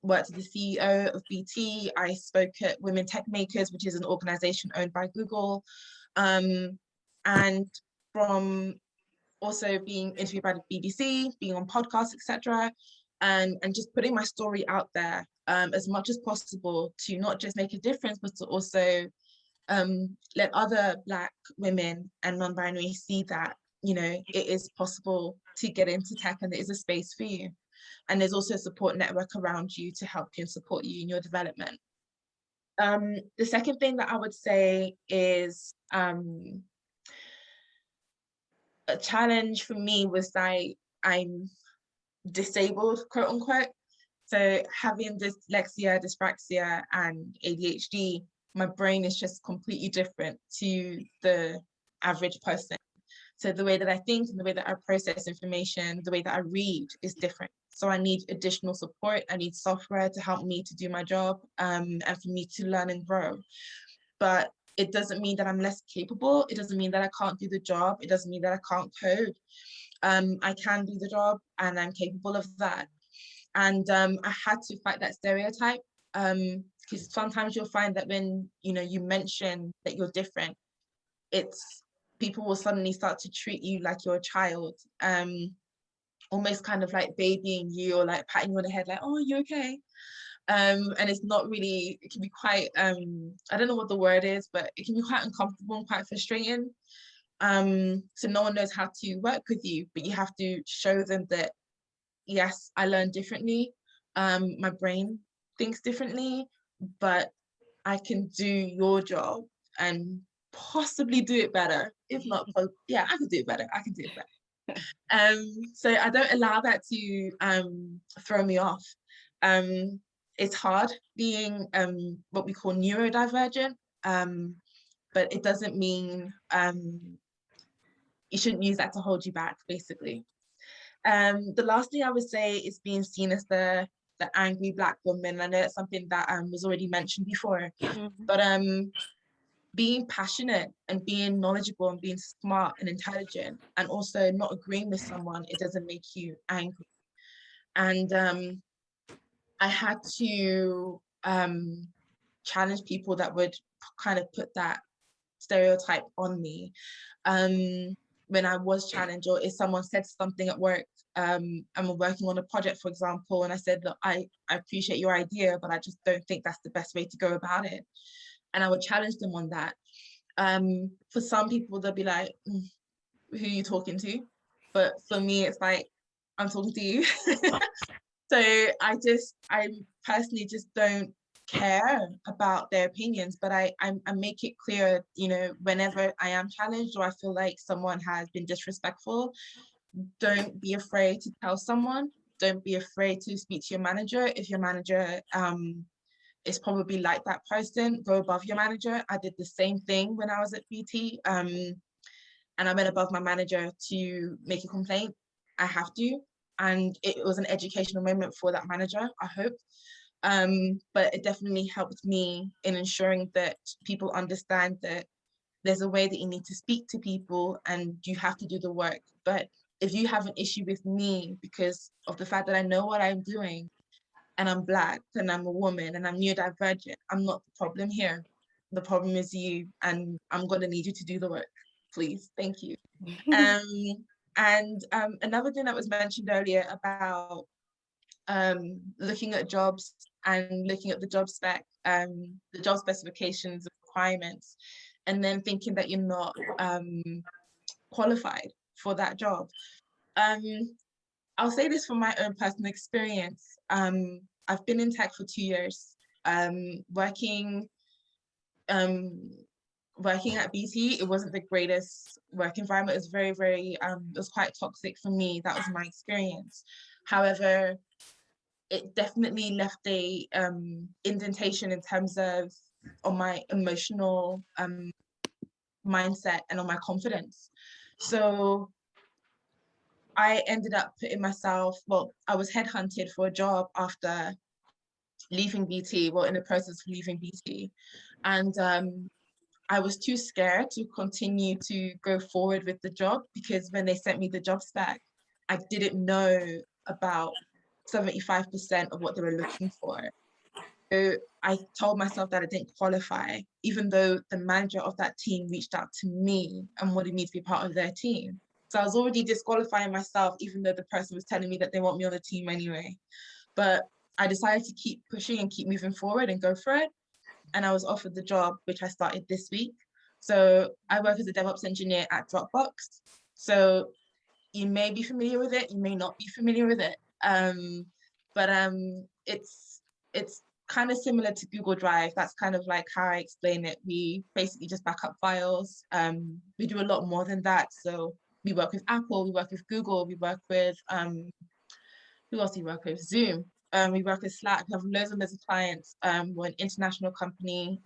Speaker 16: worked as the CEO of BT. I spoke at Women Tech Makers, which is an organization owned by Google, and from also being interviewed by the BBC, being on podcasts, etc., and just putting my story out there as much as possible to not just make a difference, but to also let other Black women and non-binary see that, you know, it is possible to get into tech and there is a space for you. And there's also a support network around you to help you and support you in your development. The second thing that I would say is a challenge for me was like, I'm disabled, quote unquote. So having dyslexia, dyspraxia, and ADHD, my brain is just completely different to the average person. So the way that I think and the way that I process information, the way that I read is different. So I need additional support. I need software to help me to do my job, and for me to learn and grow. But it doesn't mean that I'm less capable. It doesn't mean that I can't do the job. It doesn't mean that I can't code. I can do the job and I'm capable of that. And I had to fight that stereotype, because sometimes you'll find that when, you know, you mention that you're different, people will suddenly start to treat you like you're a child, almost kind of like babying you or like patting you on the head like, oh, you okay? And it's not really, it can be quite, I don't know what the word is, but it can be quite uncomfortable and quite frustrating. So no one knows how to work with you, but you have to show them that, yes, I learn differently. My brain thinks differently, but I can do your job and possibly do it better. If not, yeah, I can do it better. I can do it better. So I don't allow that to throw me off. It's hard being what we call neurodivergent, but it doesn't mean you shouldn't use that to hold you back, basically. The last thing I would say is being seen as the angry Black woman. I know it's something that was already mentioned before, but being passionate and being knowledgeable and being smart and intelligent and also not agreeing with someone, it doesn't make you angry. And I had to challenge people that would kind of put that stereotype on me. When I was challenged, or if someone said something at work, and we're working on a project, for example, and I said, look, I appreciate your idea, but I just don't think that's the best way to go about it. And I would challenge them on that. For some people, they'll be like, who are you talking to? But for me, it's like, I'm talking to you. So I personally just don't care about their opinions, but I make it clear, you know, whenever I am challenged or I feel like someone has been disrespectful, don't be afraid to tell someone. Don't be afraid to speak to your manager. If your manager is probably like that person, go above your manager. I did the same thing when I was at BT, and I went above my manager to make a complaint. I have to, and it was an educational moment for that manager, I hope. But it definitely helped me in ensuring that people understand that there's a way that you need to speak to people and you have to do the work. But if you have an issue with me because of the fact that I know what I'm doing and I'm Black and I'm a woman and I'm neurodivergent, I'm not the problem here. The problem is you, and I'm gonna need you to do the work, please. Thank you. And another thing that was mentioned earlier about looking at jobs and looking at the job spec, the job specifications, requirements, and then thinking that you're not qualified for that job. I'll say this from my own personal experience. I've been in tech for 2 years, working working at BT, it wasn't the greatest work environment. It was very, very, it was quite toxic for me. That was my experience. However, it definitely left a indentation in terms of on my emotional mindset and on my confidence. So I ended up putting myself, well, I was headhunted for a job after leaving BT, well, in the process of leaving BT. And I was too scared to continue to go forward with the job, because when they sent me the job spec, I didn't know about 75% of what they were looking for. So I told myself that I didn't qualify, even though the manager of that team reached out to me and wanted me to be part of their team. So I was already disqualifying myself, even though the person was telling me that they want me on the team anyway. But I decided to keep pushing and keep moving forward and go for it. And I was offered the job, which I started this week. So I work as a DevOps engineer at Dropbox. So you may be familiar with it, you may not be familiar with it. But it's kind of similar to Google Drive. That's kind of like how I explain it. We basically just back up files. We do a lot more than that. So we work with Apple, we work with Google, we work with, who else do we work with? Zoom. We work with Slack. We have loads and loads of clients. We're an international company.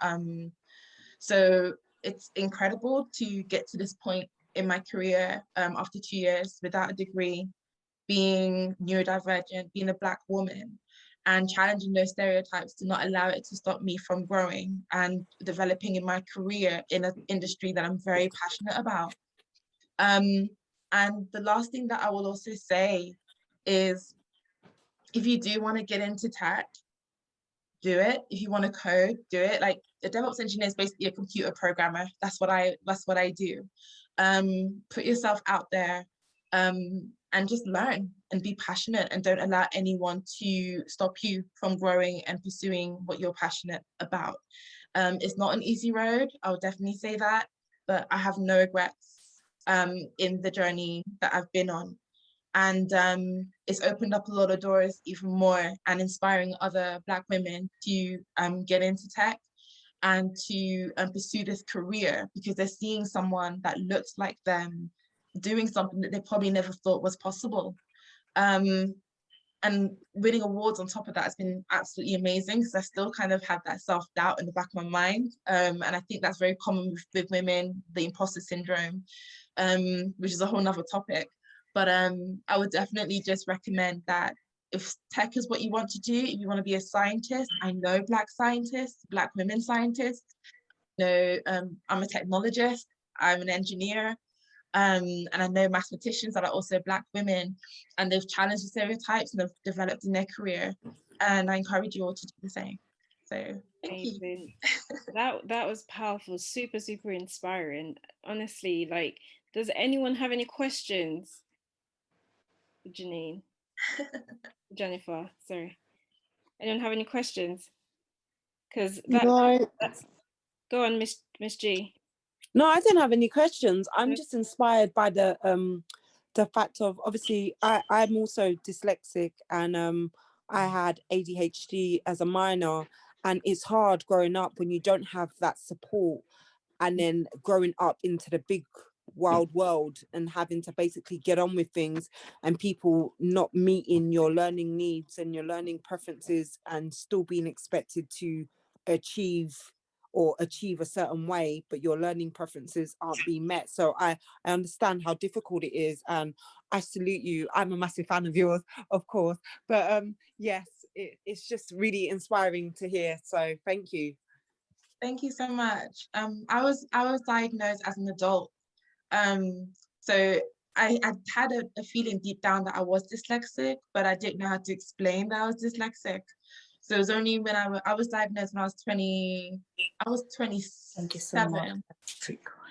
Speaker 16: So it's incredible to get to this point in my career after 2 years without a degree, being neurodivergent, being a Black woman, and challenging those stereotypes to not allow it to stop me from growing and developing in my career in an industry that I'm very passionate about. And the last thing that I will also say is, if you do want to get into tech, do it. If you want to code, do it. Like, a DevOps engineer is basically a computer programmer. That's what I do. Put yourself out there and just learn and be passionate, and don't allow anyone to stop you from growing and pursuing what you're passionate about. It's not an easy road, I'll definitely say that, but I have no regrets in the journey that I've been on. And it's opened up a lot of doors even more, and inspiring other Black women to get into tech and to pursue this career, because they're seeing someone that looks like them doing something that they probably never thought was possible. And winning awards on top of that has been absolutely amazing, because I still kind of have that self-doubt in the back of my mind. And I think that's very common with women, the imposter syndrome, which is a whole nother topic. But I would definitely just recommend that if tech is what you want to do, if you want to be a scientist, I know Black scientists, Black women scientists. I'm a technologist, I'm an engineer, and I know mathematicians that are also Black women, and they've challenged the stereotypes and they've developed in their career. And I encourage you all to do the same. So thank you.
Speaker 1: That was powerful, super, super inspiring. Honestly, like, does anyone have any questions? Janine, Jennifer, sorry. Anyone have any questions? Because that's go on, Miss G.
Speaker 3: No, I don't have any questions. I'm just inspired by the fact of, obviously I'm also dyslexic, and I had ADHD as a minor, and it's hard growing up when you don't have that support, and then growing up into the big wild world and having to basically get on with things, and people not meeting your learning needs and your learning preferences, and still being expected to achieve a certain way, but your learning preferences aren't being met. So I understand how difficult it is, and I salute you. I'm a massive fan of yours, of course, but yes, it's just really inspiring to hear, so thank you.
Speaker 16: Thank you so much. I was diagnosed as an adult, so I had a feeling deep down that I was dyslexic, but I didn't know how to explain that I was dyslexic. So it was only when I was diagnosed when I was 20, I was 27.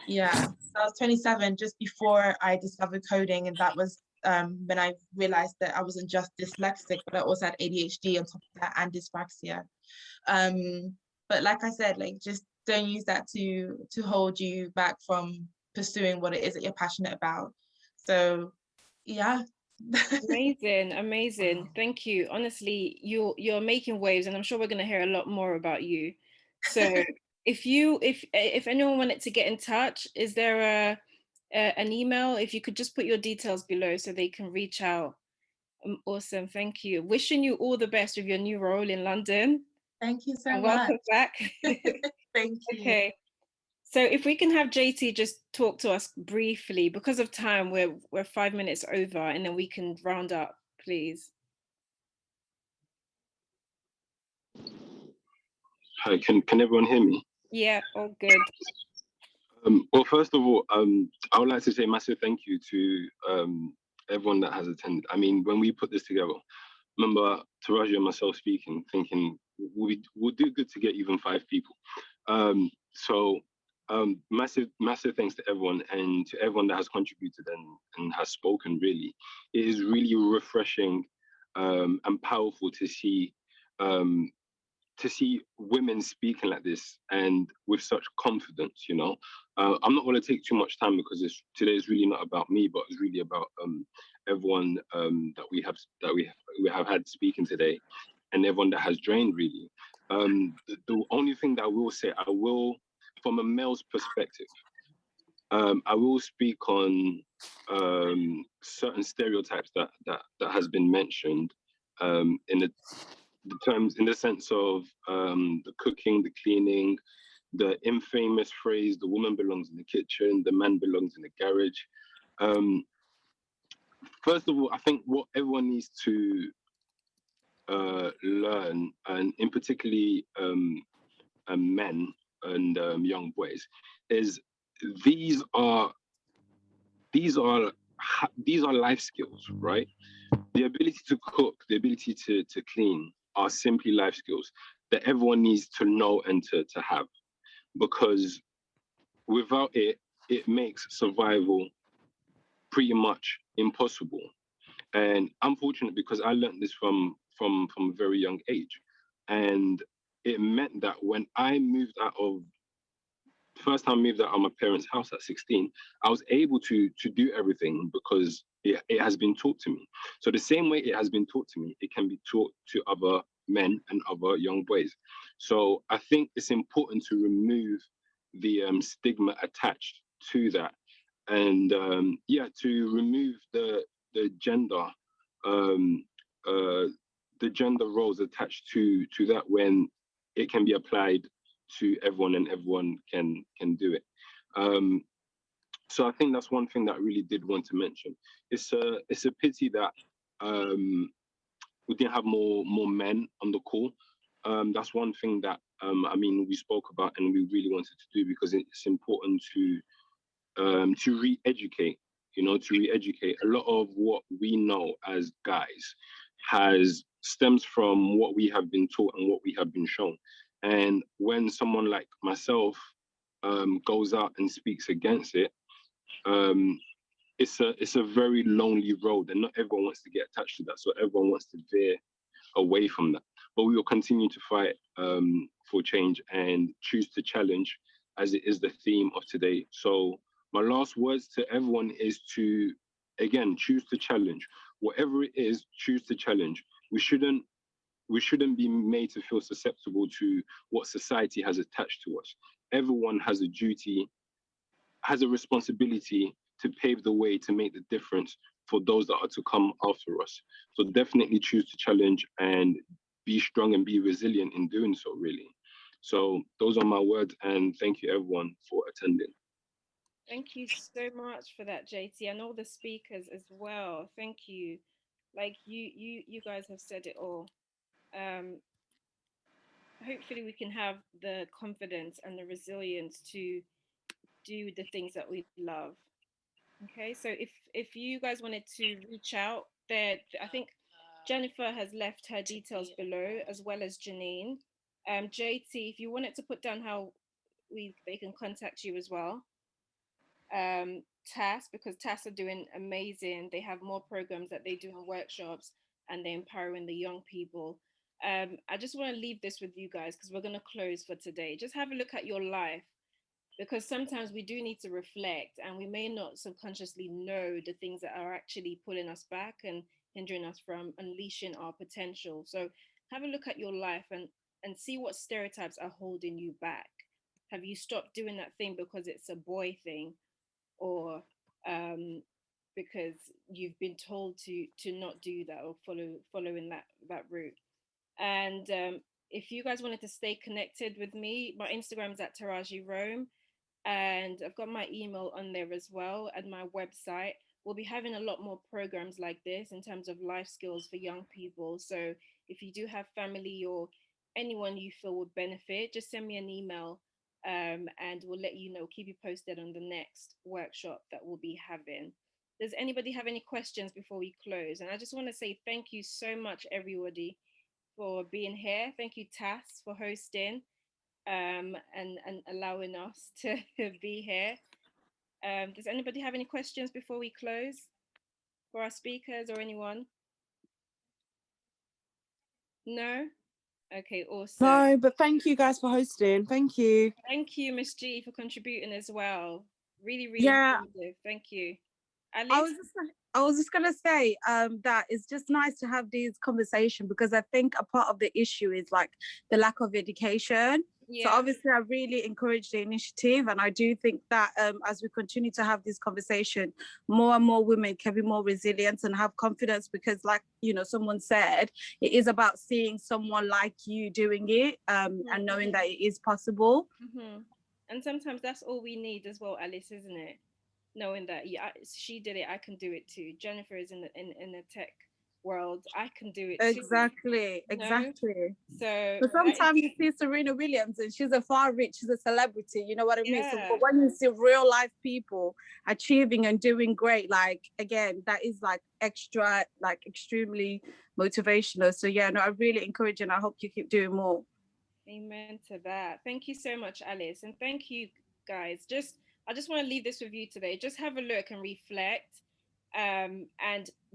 Speaker 16: Yeah, so I was 27, just before I discovered coding, and that was when I realized that I wasn't just dyslexic, but I also had ADHD on top of that, and dyspraxia. But like I said, like, just don't use that to hold you back from pursuing what it is that you're passionate about. So yeah.
Speaker 1: Amazing. Thank you. Honestly, you're making waves, and I'm sure we're going to hear a lot more about you. So if anyone wanted to get in touch, is there an email? If you could just put your details below so they can reach out. Awesome, thank you. Wishing you all the best with your new role in London.
Speaker 16: Thank you so
Speaker 1: and
Speaker 16: much.
Speaker 1: welcome back.
Speaker 16: Thank you.
Speaker 1: Okay, so if we can have JT just talk to us briefly, because of time, we're 5 minutes over, and then we can round up, please.
Speaker 14: Hi, can everyone hear me?
Speaker 1: Yeah, all good.
Speaker 14: Well, first of all, I would like to say massive thank you to everyone that has attended. I mean, when we put this together, remember Taraji and myself speaking, thinking we'll do good to get even 5 people. So massive thanks to everyone, and to everyone that has contributed and has spoken. Really, it is really refreshing and powerful to see women speaking like this and with such confidence. I'm not going to take too much time because today is really not about me, but it's really about everyone that we have had speaking today, and everyone that has joined. Really, the only thing that I will say, from a male's perspective, I will speak on certain stereotypes that has been mentioned in the sense of the cooking, the cleaning, the infamous phrase, the woman belongs in the kitchen, the man belongs in the garage. First of all, I think what everyone needs to learn, and in particularly men and young boys, is these are life skills, right? The ability to cook, the ability to clean are simply life skills that everyone needs to know and to have, because without it, it makes survival pretty much impossible. And I'm fortunate because I learned this from a very young age. And it meant that when I first time I moved out of my parents' house at 16, I was able to do everything because it has been taught to me. So the same way it has been taught to me, it can be taught to other men and other young boys. So I think it's important to remove the stigma attached to that, and to remove the gender the gender roles attached to that, when it can be applied to everyone and everyone can do it. So I think that's one thing that I really did want to mention. It's a pity that we didn't have more men on the call. That's one thing that we spoke about and we really wanted to do, because it's important to re-educate. To re-educate. A lot of what we know as guys stems from what we have been taught and what we have been shown. And when someone like myself goes out and speaks against it, it's a very lonely road, and not everyone wants to get attached to that. So everyone wants to veer away from that. But we will continue to fight for change and choose to challenge, as it is the theme of today. So my last words to everyone is to, again, choose to challenge. Whatever it is, choose to challenge. We shouldn't be made to feel susceptible to what society has attached to us. Everyone has a duty, has a responsibility to pave the way to make the difference for those that are to come after us. So definitely choose to challenge and be strong and be resilient in doing so, really. So those are my words, and thank you everyone for attending.
Speaker 1: Thank you so much for that, JT, and all the speakers as well. Thank you. Like you guys have said it all. Hopefully we can have the confidence and the resilience to do the things that we love. Okay, so if you guys wanted to reach out, there, I think Jennifer has left her details below, as well as Janine. JT, if you wanted to put down how they can contact you as well. TAS, because TAS are doing amazing. They have more programs that they do in workshops, and they're empowering the young people. I just want to leave this with you guys because we're going to close for today. Just have a look at your life, because sometimes we do need to reflect, and we may not subconsciously know the things that are actually pulling us back and hindering us from unleashing our potential. So have a look at your life and see what stereotypes are holding you back. Have you stopped doing that thing because it's a boy thing, or because you've been told to not do that, or following that route? And if you guys wanted to stay connected with me, my Instagram is at Taraji Rom, and I've got my email on there as well, and my website. We'll be having a lot more programs like this in terms of life skills for young people. So if you do have family or anyone you feel would benefit, just send me an email, and we'll let you know, keep you posted on the next workshop that we'll be having. Does anybody have any questions before we close? And I just want to say thank you so much, everybody, for being here. Thank you, Tass, for hosting, and allowing us to be here. Does anybody have any questions before we close for our speakers or anyone? No? Okay, awesome.
Speaker 3: No, but thank you guys for hosting. Thank you.
Speaker 1: Thank you, Miss G, for contributing as well. Really, really
Speaker 17: Yeah.
Speaker 1: informative. Thank you.
Speaker 17: I
Speaker 1: Alice?
Speaker 17: was just gonna say that it's just nice to have these conversations, because I think a part of the issue is like the lack of education. So obviously I really encourage the initiative, and I do think that as we continue to have this conversation, more and more women can be more resilient and have confidence, because like, you know, someone said, it is about seeing someone like you doing it, and knowing that it is possible.
Speaker 1: And sometimes that's all we need as well, Alice, isn't it? Knowing that, yeah, she did it, I can do it too. Jennifer is in the tech world, I can do it too.
Speaker 17: Exactly.
Speaker 1: So
Speaker 17: but sometimes you see Serena Williams and she's a far rich, she's a celebrity, you know what I mean? So, but when you see real life people achieving and doing great, like again, that is like extra, like extremely motivational. So yeah, no, I really encourage and I hope you keep doing more.
Speaker 1: Amen to that. Thank you so much, Alice, and thank you guys. I just want to leave this with you today. Just have a look and reflect, and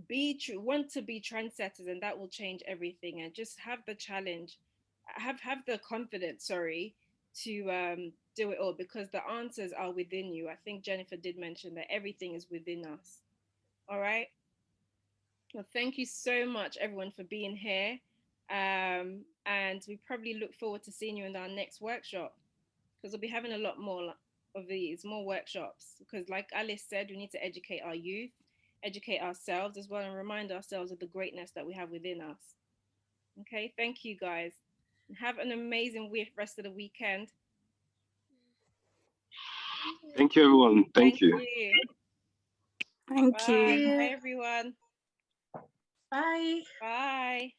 Speaker 1: want to be trendsetters, and that will change everything. And just have the challenge, have the confidence, to do it all, because the answers are within you. I think Jennifer did mention that everything is within us. All right. Well, thank you so much, everyone, for being here. And we probably look forward to seeing you in our next workshop, because we'll be having a lot more of these, more workshops. Because, like Alice said, we need to educate our youth, educate ourselves as well, and remind ourselves of the greatness that we have within us. Okay, thank you guys. Have an amazing rest of the weekend.
Speaker 14: Thank you, everyone. Thank you.
Speaker 17: Thank
Speaker 1: Bye.
Speaker 17: you.
Speaker 1: Bye, everyone.
Speaker 16: Bye.
Speaker 1: Bye.